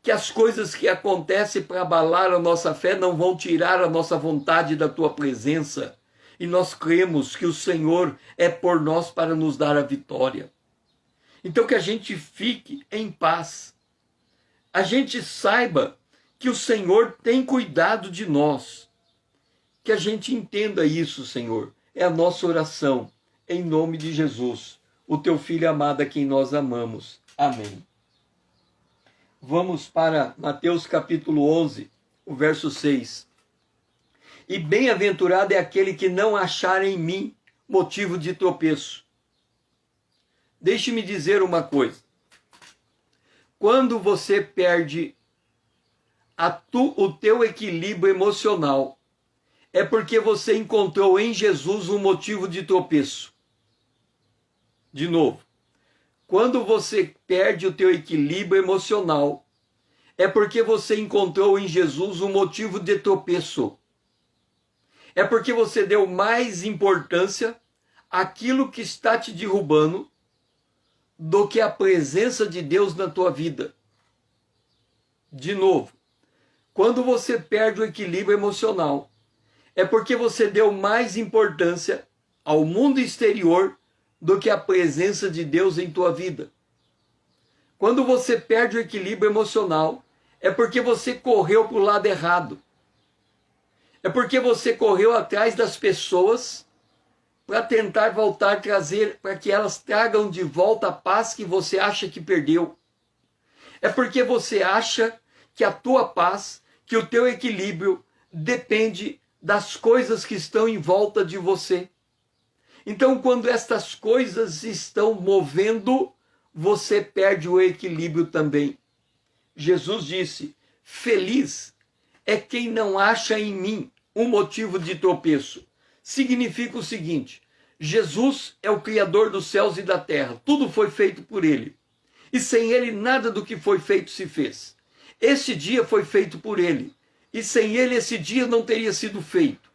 que as coisas que acontecem para abalar a nossa fé não vão tirar a nossa vontade da tua presença. E nós cremos que o Senhor é por nós para nos dar a vitória. Então que a gente fique em paz. A gente saiba que o Senhor tem cuidado de nós. Que a gente entenda isso, Senhor. É a nossa oração. Em nome de Jesus, o teu Filho amado a quem nós amamos. Amém. Vamos para Mateus capítulo 11, o verso 6. E bem-aventurado é aquele que não achar em mim motivo de tropeço. Deixe-me dizer uma coisa. Quando você perde o teu equilíbrio emocional, é porque você encontrou em Jesus um motivo de tropeço. De novo. Quando você perde o teu equilíbrio emocional, é porque você encontrou em Jesus um motivo de tropeço. É porque você deu mais importância àquilo que está te derrubando do que a presença de Deus na tua vida. De novo, quando você perde o equilíbrio emocional, é porque você deu mais importância ao mundo exterior do que a presença de Deus em tua vida. Quando você perde o equilíbrio emocional, é porque você correu para o lado errado. É porque você correu atrás das pessoas para tentar voltar a trazer, para que elas tragam de volta a paz que você acha que perdeu. É porque você acha que a tua paz, que o teu equilíbrio depende das coisas que estão em volta de você. Então, quando estas coisas estão movendo, você perde o equilíbrio também. Jesus disse: feliz é quem não acha em mim um motivo de tropeço. Significa o seguinte: Jesus é o Criador dos céus e da terra. Tudo foi feito por Ele. E sem Ele, nada do que foi feito se fez. Esse dia foi feito por Ele. E sem Ele, esse dia não teria sido feito.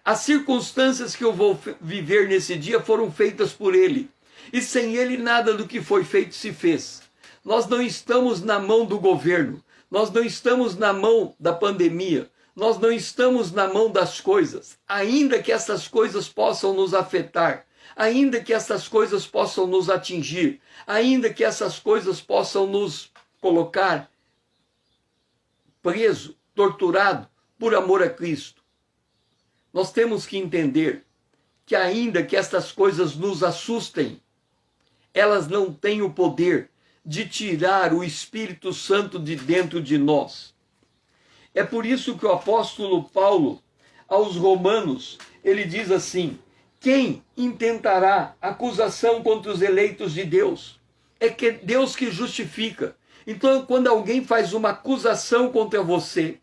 As circunstâncias que eu vou viver nesse dia foram feitas por Ele. E sem Ele, nada do que foi feito se fez. Nós não estamos na mão do governo. Nós não estamos na mão da pandemia. Nós não estamos na mão das coisas. Ainda que essas coisas possam nos afetar. Ainda que essas coisas possam nos atingir. Ainda que essas coisas possam nos colocar preso, torturado por amor a Cristo. Nós temos que entender que ainda que estas coisas nos assustem, elas não têm o poder de tirar o Espírito Santo de dentro de nós. É por isso que o apóstolo Paulo, aos Romanos, ele diz assim: quem intentará acusação contra os eleitos de Deus? É que Deus que justifica. Então, quando alguém faz uma acusação contra você,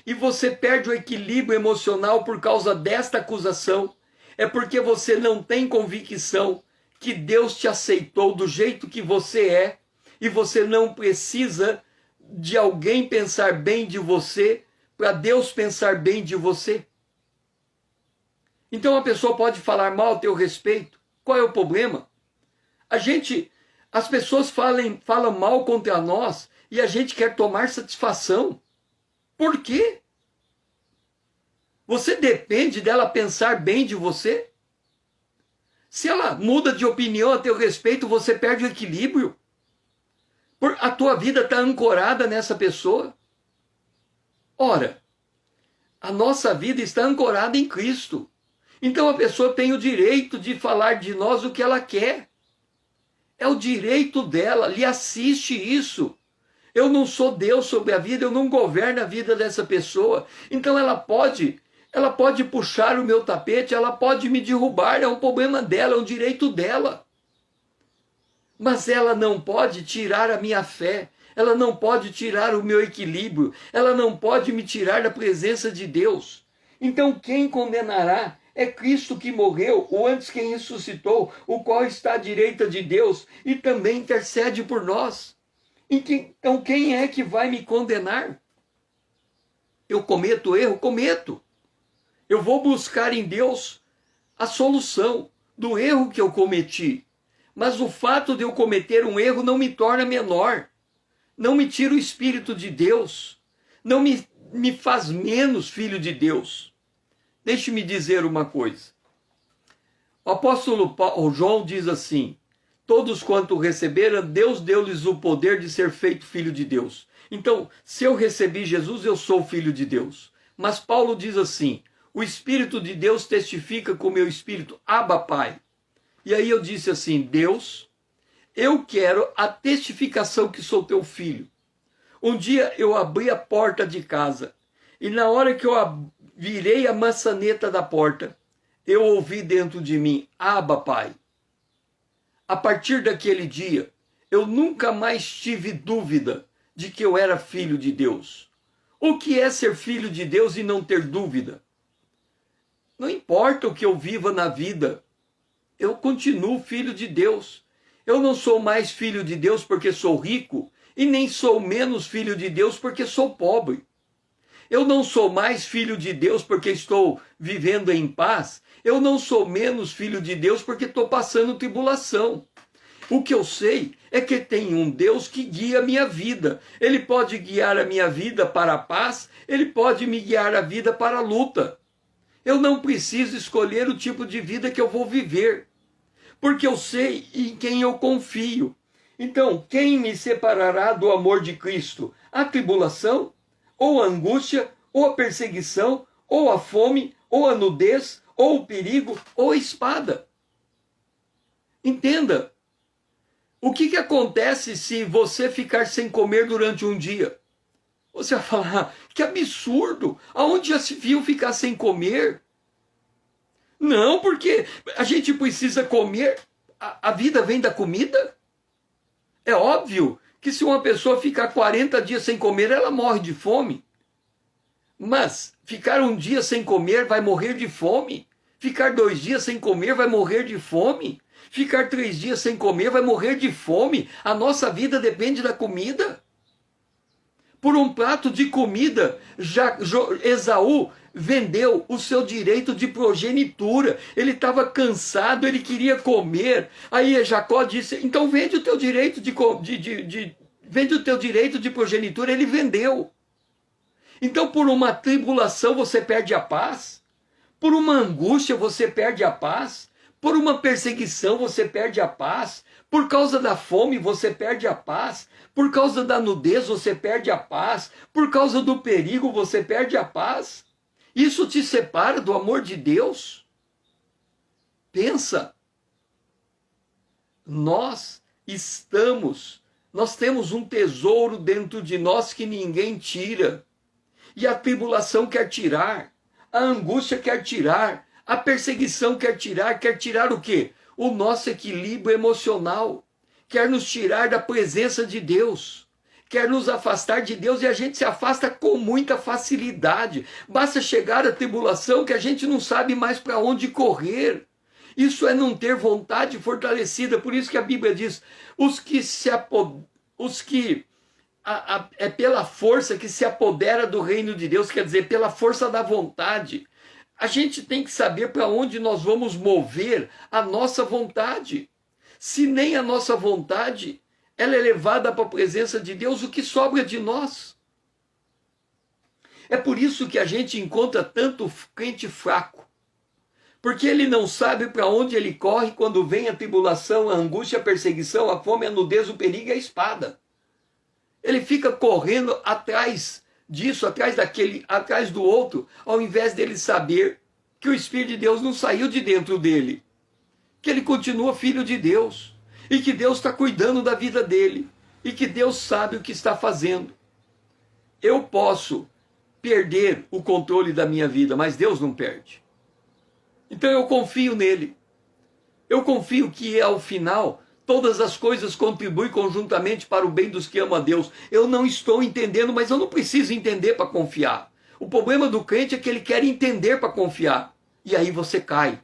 e você perde o equilíbrio emocional por causa desta acusação, é porque você não tem convicção que Deus te aceitou do jeito que você é, e você não precisa de alguém pensar bem de você para Deus pensar bem de você. Então a pessoa pode falar mal a teu respeito. Qual é o problema? As pessoas falam mal contra nós e a gente quer tomar satisfação. Por quê? Você depende dela pensar bem de você? Se ela muda de opinião a teu respeito, você perde o equilíbrio. A tua vida está ancorada nessa pessoa. Ora, a nossa vida está ancorada em Cristo. Então a pessoa tem o direito de falar de nós o que ela quer. É o direito dela, lhe assiste isso. Eu não sou Deus sobre a vida, eu não governo a vida dessa pessoa. Então ela pode puxar o meu tapete, ela pode me derrubar, é um problema dela, é um direito dela. mas ela não pode tirar a minha fé, ela não pode tirar o meu equilíbrio, ela não pode me tirar da presença de Deus. Então quem condenará? É Cristo que morreu, ou antes quem ressuscitou, o qual está à direita de Deus e também intercede por nós. Então quem é que vai me condenar? Eu cometo erro? Cometo. Eu vou buscar em Deus a solução do erro que eu cometi. Mas o fato de eu cometer um erro não me torna menor. Não me tira o Espírito de Deus. Não me faz menos filho de Deus. Deixe-me dizer uma coisa. O apóstolo João diz assim: todos quanto receberam, Deus deu-lhes o poder de ser feito filho de Deus. Então, se eu recebi Jesus, eu sou filho de Deus. Mas Paulo diz assim: o Espírito de Deus testifica com o meu espírito, Abba, Pai. E aí eu disse assim: Deus, eu quero a testificação que sou teu filho. Um dia eu abri a porta de casa e na hora que eu virei a maçaneta da porta, eu ouvi dentro de mim, Abba, Pai. A partir daquele dia, eu nunca mais tive dúvida de que eu era filho de Deus. O que é ser filho de Deus e não ter dúvida? Não importa o que eu viva na vida, eu continuo filho de Deus. Eu não sou mais filho de Deus porque sou rico e nem sou menos filho de Deus porque sou pobre. Eu não sou mais filho de Deus porque estou vivendo em paz. Eu não sou menos filho de Deus porque estou passando tribulação. O que eu sei é que tem um Deus que guia a minha vida. Ele pode guiar a minha vida para a paz, ele pode me guiar a vida para a luta. Eu não preciso escolher o tipo de vida que eu vou viver, porque eu sei em quem eu confio. Então, quem me separará do amor de Cristo? A tribulação? Ou a angústia, ou a perseguição, ou a fome, ou a nudez, ou o perigo, ou a espada. Entenda, o que acontece se você ficar sem comer durante um dia? Você vai falar, que absurdo, aonde já se viu ficar sem comer? Não, porque a gente precisa comer, a vida vem da comida. É óbvio que se uma pessoa ficar 40 dias sem comer, ela morre de fome. Mas ficar um dia sem comer vai morrer de fome. Ficar 2 dias sem comer vai morrer de fome. Ficar 3 dias sem comer vai morrer de fome. A nossa vida depende da comida. Por um prato de comida, Esaú vendeu o seu direito de progenitura. Ele estava cansado, ele queria comer. Aí Jacó disse, então vende o teu direito vende o teu direito de progenitura. Ele vendeu. Então por uma tribulação você perde a paz? Por uma angústia você perde a paz? Por uma perseguição você perde a paz? Por causa da fome você perde a paz? Por causa da nudez você perde a paz? Por causa do perigo você perde a paz? Isso te separa do amor de Deus? Pensa. Nós temos um tesouro dentro de nós que ninguém tira. E a tribulação quer tirar, a angústia quer tirar, a perseguição quer tirar o quê? O nosso equilíbrio emocional, quer nos tirar da presença de Deus, quer nos afastar de Deus e a gente se afasta com muita facilidade. Basta chegar a tribulação que a gente não sabe mais para onde correr. Isso é não ter vontade fortalecida, por isso que a Bíblia diz, é pela força que se apodera do reino de Deus, quer dizer, pela força da vontade. A gente tem que saber para onde nós vamos mover a nossa vontade. Se nem a nossa vontade ela é levada para a presença de Deus, o que sobra de nós? É por isso que a gente encontra tanto crente fraco. Porque ele não sabe para onde ele corre quando vem a tribulação, a angústia, a perseguição, a fome, a nudez, o perigo e a espada. Ele fica correndo atrás disso, atrás do outro, ao invés dele saber que o Espírito de Deus não saiu de dentro dele, que ele continua filho de Deus, e que Deus está cuidando da vida dele, e que Deus sabe o que está fazendo. Eu posso perder o controle da minha vida, mas Deus não perde. Então eu confio nele. Eu confio que ao final Todas as coisas contribuem conjuntamente para o bem dos que amam a Deus. Eu não estou entendendo, mas eu não preciso entender para confiar. O problema do crente é que ele quer entender para confiar. E aí você cai.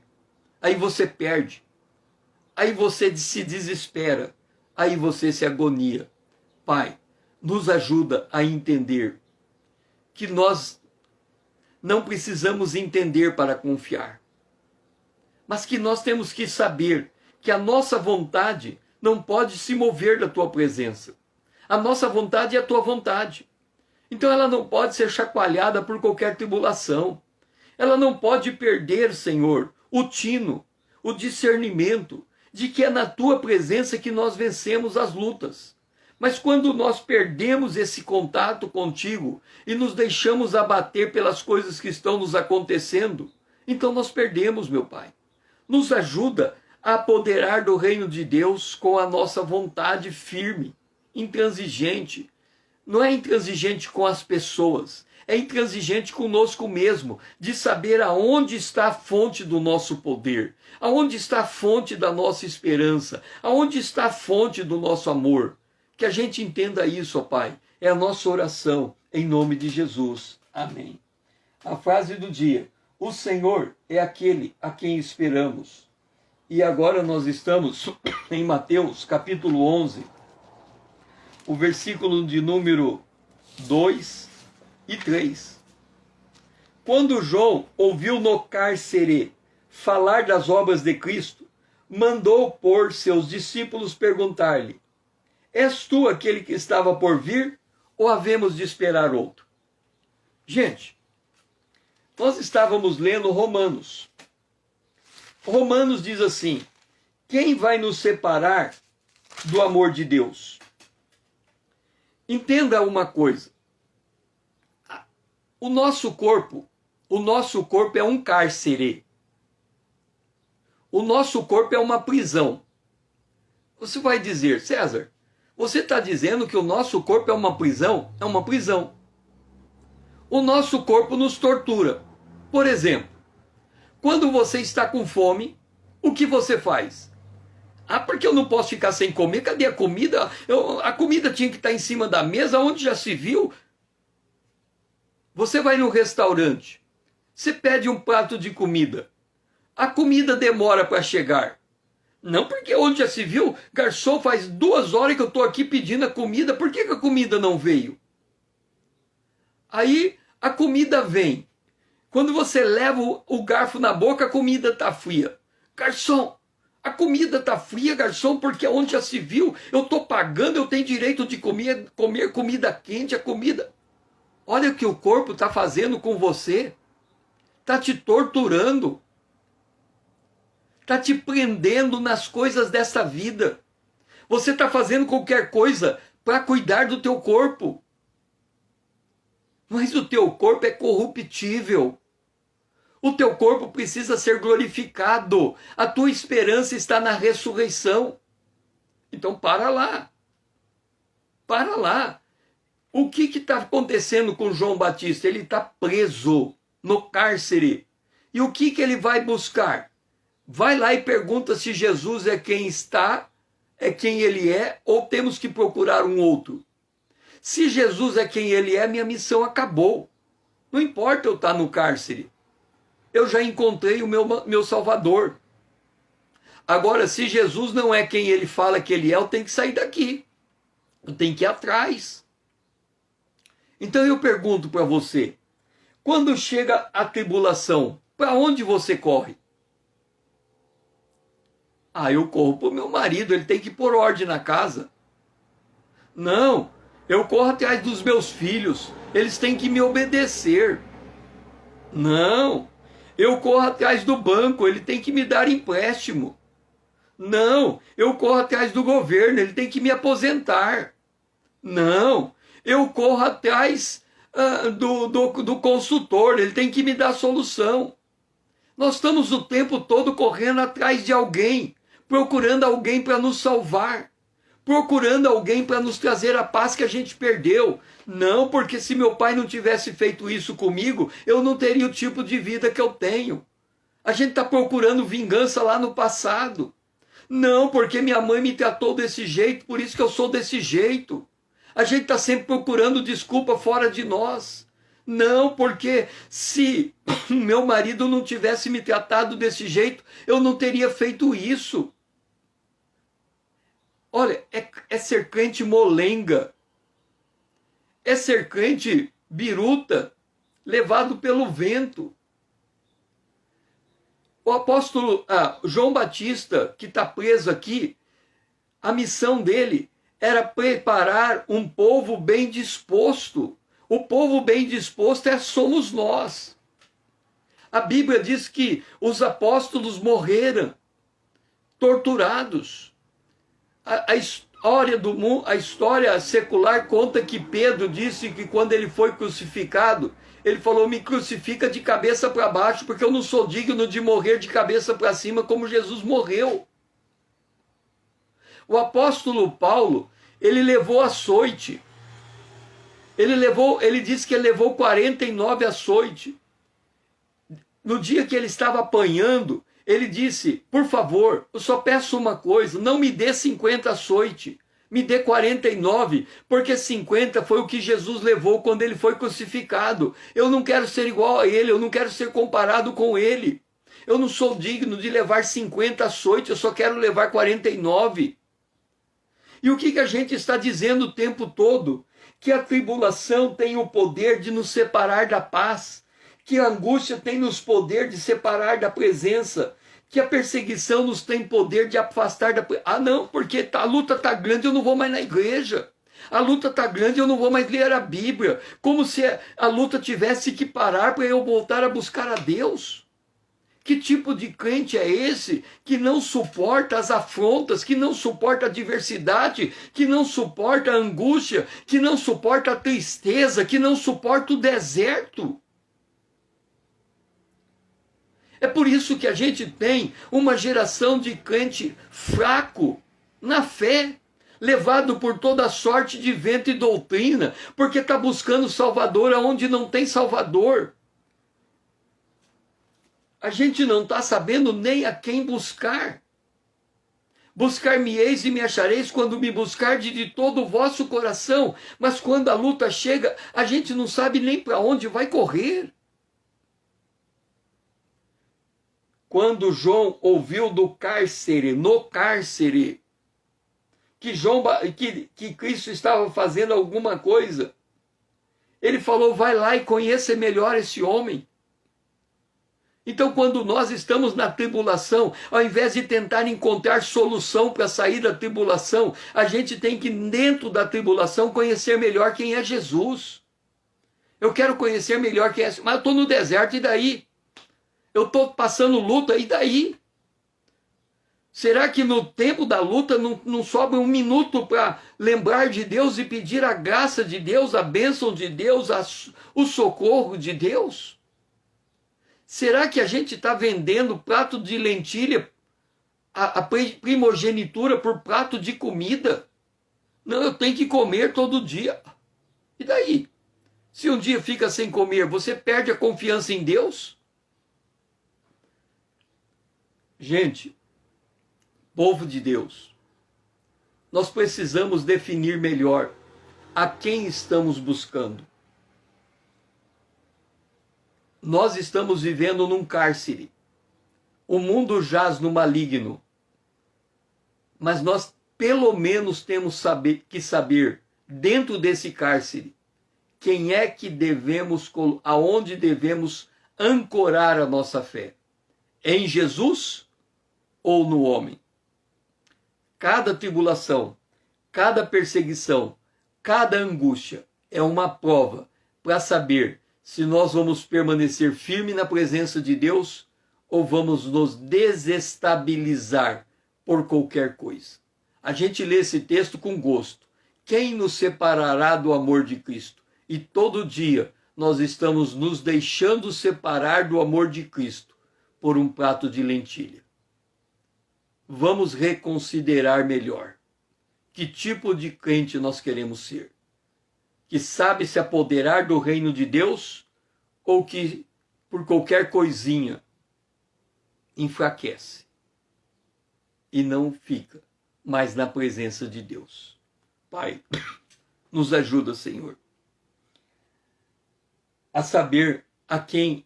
Aí você perde. Aí você se desespera. Aí você se agonia. Pai, nos ajuda a entender que nós não precisamos entender para confiar. Mas que nós temos que saber que a nossa vontade não pode se mover da tua presença. A nossa vontade é a tua vontade. Então ela não pode ser chacoalhada por qualquer tribulação. Ela não pode perder, Senhor, o tino, o discernimento de que é na tua presença que nós vencemos as lutas. Mas quando nós perdemos esse contato contigo e nos deixamos abater pelas coisas que estão nos acontecendo, então nós perdemos, meu Pai. Nos ajuda a apoderar do reino de Deus com a nossa vontade firme, intransigente. Não é intransigente com as pessoas, é intransigente conosco mesmo, de saber aonde está a fonte do nosso poder, aonde está a fonte da nossa esperança, aonde está a fonte do nosso amor. Que a gente entenda isso, ó Pai. É a nossa oração, em nome de Jesus. Amém. A frase do dia: o Senhor é aquele a quem esperamos. E agora nós estamos em Mateus, capítulo 11, o versículo de número 2 e 3. Quando João ouviu no cárcere falar das obras de Cristo, mandou por seus discípulos perguntar-lhe: és tu aquele que estava por vir, ou havemos de esperar outro? Gente, nós estávamos lendo Romanos. Romanos diz assim: quem vai nos separar do amor de Deus? Entenda uma coisa. O nosso corpo é um cárcere. O nosso corpo é uma prisão. Você vai dizer: César, você está dizendo que o nosso corpo é uma prisão? É uma prisão. O nosso corpo nos tortura. Por exemplo, quando você está com fome, o que você faz? Ah, porque eu não posso ficar sem comer? Cadê a comida? A comida tinha que estar em cima da mesa, onde já se viu? Você vai no restaurante, você pede um prato de comida. A comida demora para chegar. Não, porque onde já se viu, garçom, faz 2 horas que eu estou aqui pedindo a comida, por que a comida não veio? Aí a comida vem. Quando você leva o garfo na boca, a comida está fria. Garçom, a comida está fria, garçom, porque onde já se viu, eu estou pagando, eu tenho direito de comer comida quente, a comida... Olha o que o corpo está fazendo com você. Está te torturando. Está te prendendo nas coisas dessa vida. Você está fazendo qualquer coisa para cuidar do teu corpo. Mas o teu corpo é corruptível. O teu corpo precisa ser glorificado. A tua esperança está na ressurreição. Então para lá. Para lá. O que está acontecendo com João Batista? Ele está preso no cárcere. E o que ele vai buscar? Vai lá e pergunta se Jesus é quem está, é quem ele é, ou temos que procurar um outro. Se Jesus é quem ele é, minha missão acabou. Não importa eu estar no cárcere. Eu já encontrei o meu Salvador. Agora, se Jesus não é quem ele fala que ele é, eu tenho que sair daqui. Eu tenho que ir atrás. Então eu pergunto para você, quando chega a tribulação, para onde você corre? Ah, eu corro para o meu marido, ele tem que pôr ordem na casa. Não, eu corro atrás dos meus filhos, eles têm que me obedecer. Não, eu corro atrás do banco, ele tem que me dar empréstimo. Não, eu corro atrás do governo, ele tem que me aposentar. Não, eu corro atrás do consultor, ele tem que me dar solução. Nós estamos o tempo todo correndo atrás de alguém, procurando alguém para nos salvar, procurando alguém para nos trazer a paz que a gente perdeu. Não, porque se meu pai não tivesse feito isso comigo, eu não teria o tipo de vida que eu tenho. A gente está procurando vingança lá no passado. Não, porque minha mãe me tratou desse jeito, por isso que eu sou desse jeito. A gente está sempre procurando desculpa fora de nós. Não, porque se meu marido não tivesse me tratado desse jeito, eu não teria feito isso. Olha, é ser crente molenga. É ser crente biruta, levado pelo vento. O apóstolo João Batista, que está preso aqui, a missão dele era preparar um povo bem disposto. O povo bem disposto somos nós. A Bíblia diz que os apóstolos morreram, torturados. A história do mundo, a história secular conta que Pedro disse que quando ele foi crucificado, ele falou: me crucifica de cabeça para baixo, porque eu não sou digno de morrer de cabeça para cima como Jesus morreu. O apóstolo Paulo, ele levou açoite. Ele disse que ele levou 49 açoites. No dia que ele estava apanhando, ele disse: por favor, eu só peço uma coisa, não me dê 50 açoites, me dê 49, porque 50 foi o que Jesus levou quando ele foi crucificado. Eu não quero ser igual a ele, eu não quero ser comparado com ele. Eu não sou digno de levar 50 açoites, eu só quero levar 49. E o que a gente está dizendo o tempo todo? Que a tribulação tem o poder de nos separar da paz, que a angústia tem o poder de separar da presença, que a perseguição nos tem poder de afastar da presença. Ah, não, porque a luta está grande, eu não vou mais na igreja. A luta está grande, eu não vou mais ler a Bíblia. Como se a luta tivesse que parar para eu voltar a buscar a Deus. Que tipo de crente é esse que não suporta as afrontas, que não suporta a adversidade, que não suporta a angústia, que não suporta a tristeza, que não suporta o deserto? É por isso que a gente tem uma geração de crente fraco na fé, levado por toda sorte de vento e doutrina, porque está buscando Salvador aonde não tem Salvador. A gente não está sabendo nem a quem buscar. Buscar-me-eis e me achareis quando me buscardes de todo o vosso coração. Mas quando a luta chega, a gente não sabe nem para onde vai correr. Quando João ouviu no cárcere, que Cristo estava fazendo alguma coisa, ele falou: vai lá e conheça melhor esse homem. Então, quando nós estamos na tribulação, ao invés de tentar encontrar solução para sair da tribulação, a gente tem que, dentro da tribulação, conhecer melhor quem é Jesus. Eu quero conhecer melhor quem é, mas eu estou no deserto, e daí? Eu estou passando luta, e daí? Será que no tempo da luta não sobra um minuto para lembrar de Deus e pedir a graça de Deus, a bênção de Deus, o socorro de Deus? Será que a gente está vendendo prato de lentilha, a primogenitura por prato de comida? Não, eu tenho que comer todo dia. E daí? Se um dia fica sem comer, você perde a confiança em Deus? Gente, povo de Deus, nós precisamos definir melhor a quem estamos buscando. Nós estamos vivendo num cárcere. O mundo jaz no maligno. Mas nós pelo menos temos que saber, dentro desse cárcere, quem é que aonde devemos ancorar a nossa fé. Em Jesus ou no homem? Cada tribulação, cada perseguição, cada angústia é uma prova para saber se nós vamos permanecer firme na presença de Deus ou vamos nos desestabilizar por qualquer coisa. A gente lê esse texto com gosto. Quem nos separará do amor de Cristo? E todo dia nós estamos nos deixando separar do amor de Cristo por um prato de lentilha. Vamos reconsiderar melhor que tipo de crente nós queremos ser. Que sabe se apoderar do reino de Deus ou que por qualquer coisinha enfraquece. e não fica mais na presença de Deus. Pai, nos ajuda, Senhor, a saber a quem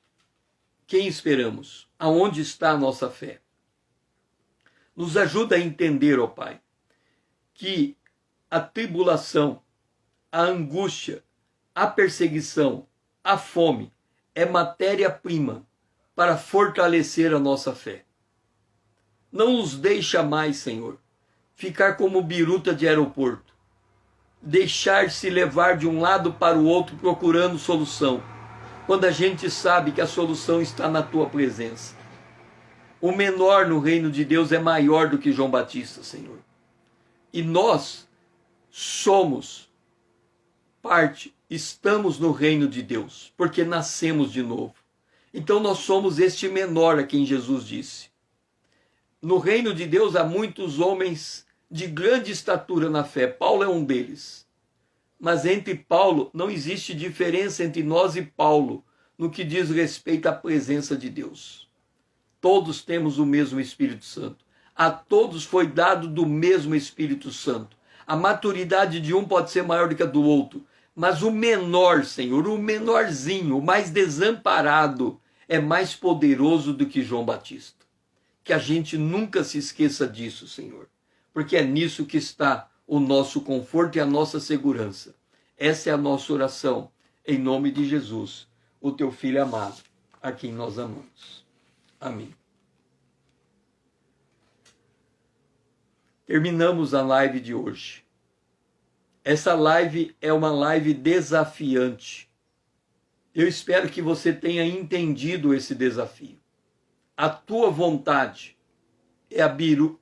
esperamos, aonde está a nossa fé. Nos ajuda a entender, ó Pai, que a tribulação, a angústia, a perseguição, a fome é matéria-prima para fortalecer a nossa fé. Não nos deixa mais, Senhor, ficar como biruta de aeroporto, deixar-se levar de um lado para o outro procurando solução, quando a gente sabe que a solução está na tua presença. O menor no reino de Deus é maior do que João Batista, Senhor. E nós somos parte, estamos no reino de Deus, porque nascemos de novo. Então nós somos este menor a quem Jesus disse. No reino de Deus há muitos homens de grande estatura na fé. Paulo é um deles. Mas entre Paulo, não existe diferença entre nós e Paulo no que diz respeito à presença de Deus. Todos temos o mesmo Espírito Santo. A todos foi dado do mesmo Espírito Santo. A maturidade de um pode ser maior do que a do outro. Mas o menor, Senhor, o menorzinho, o mais desamparado, é mais poderoso do que João Batista. Que a gente nunca se esqueça disso, Senhor. Porque é nisso que está o nosso conforto e a nossa segurança. Essa é a nossa oração, em nome de Jesus, o teu Filho amado, a quem nós amamos. Amém. Terminamos a live de hoje. Essa live é uma live desafiante. Eu espero que você tenha entendido esse desafio. A tua vontade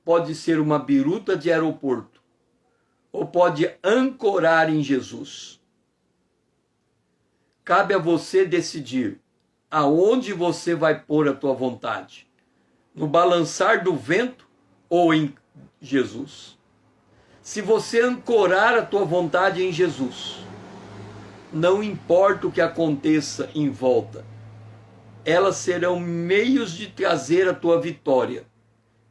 pode ser uma biruta de aeroporto ou pode ancorar em Jesus. Cabe a você decidir aonde você vai pôr a tua vontade. No balançar do vento ou em Jesus. Se você ancorar a tua vontade em Jesus, não importa o que aconteça em volta, elas serão meios de trazer a tua vitória,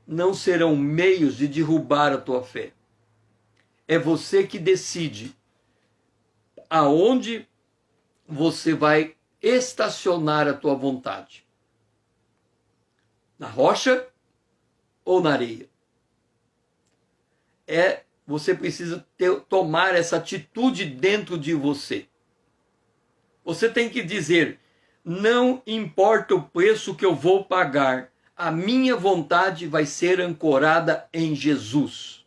não serão meios de derrubar a tua fé. É você que decide aonde você vai estacionar a tua vontade. Na rocha ou na areia? Você precisa tomar essa atitude dentro de você. Você tem que dizer, não importa o preço que eu vou pagar, a minha vontade vai ser ancorada em Jesus.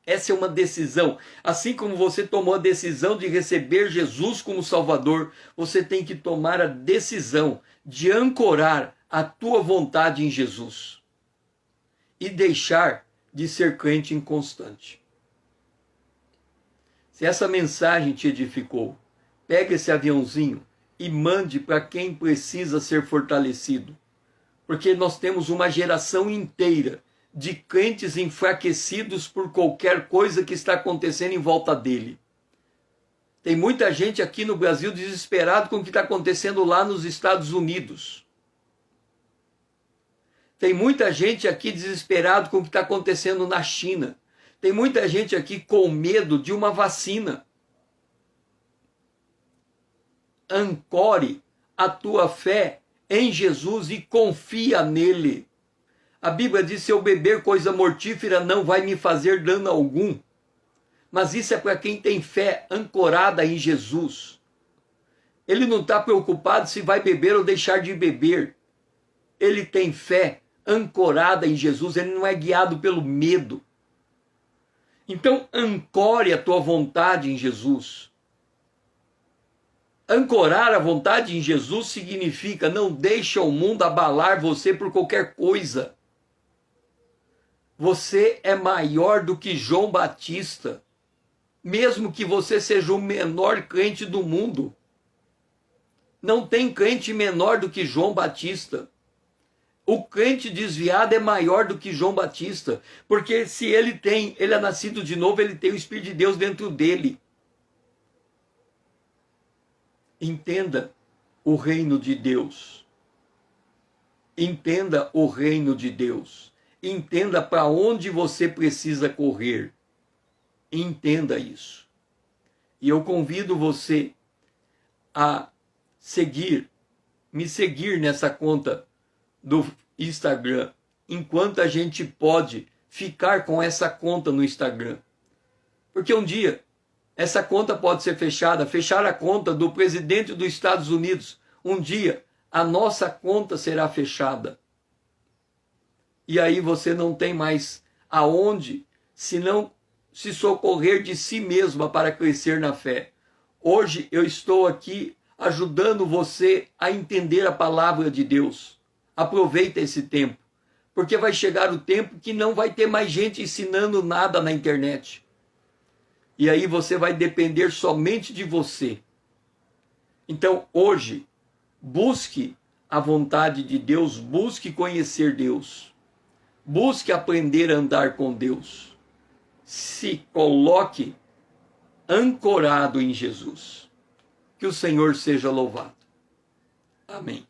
Essa é uma decisão. Assim como você tomou a decisão de receber Jesus como Salvador, você tem que tomar a decisão de ancorar a tua vontade em Jesus. E deixar de ser crente inconstante. Se essa mensagem te edificou, pega esse aviãozinho e mande para quem precisa ser fortalecido. Porque nós temos uma geração inteira de crentes enfraquecidos por qualquer coisa que está acontecendo em volta dele. Tem muita gente aqui no Brasil desesperado com o que está acontecendo lá nos Estados Unidos. Tem muita gente aqui desesperado com o que está acontecendo na China. Tem muita gente aqui com medo de uma vacina. Ancore a tua fé em Jesus e confia nele. A Bíblia diz, se eu beber coisa mortífera não vai me fazer dano algum. Mas isso é para quem tem fé ancorada em Jesus. Ele não está preocupado se vai beber ou deixar de beber. Ele tem fé ancorada em Jesus, ele não é guiado pelo medo. Então, ancore a tua vontade em Jesus. Ancorar a vontade em Jesus significa não deixa o mundo abalar você por qualquer coisa. Você é maior do que João Batista, mesmo que você seja o menor crente do mundo. Não tem crente menor do que João Batista. O crente desviado é maior do que João Batista, porque se ele é nascido de novo, ele tem o Espírito de Deus dentro dele. Entenda o reino de Deus. Entenda o reino de Deus. Entenda para onde você precisa correr. Entenda isso. E eu convido você a me seguir nessa conta do Instagram, enquanto a gente pode ficar com essa conta no Instagram. Porque um dia essa conta pode ser fechar a conta do presidente dos Estados Unidos. Um dia a nossa conta será fechada. E aí você não tem mais aonde, senão se socorrer de si mesma para crescer na fé. Hoje eu estou aqui ajudando você a entender a palavra de Deus. Aproveita esse tempo, porque vai chegar o tempo que não vai ter mais gente ensinando nada na internet. E aí você vai depender somente de você. Então hoje, busque a vontade de Deus, busque conhecer Deus. Busque aprender a andar com Deus. Se coloque ancorado em Jesus. Que o Senhor seja louvado. Amém.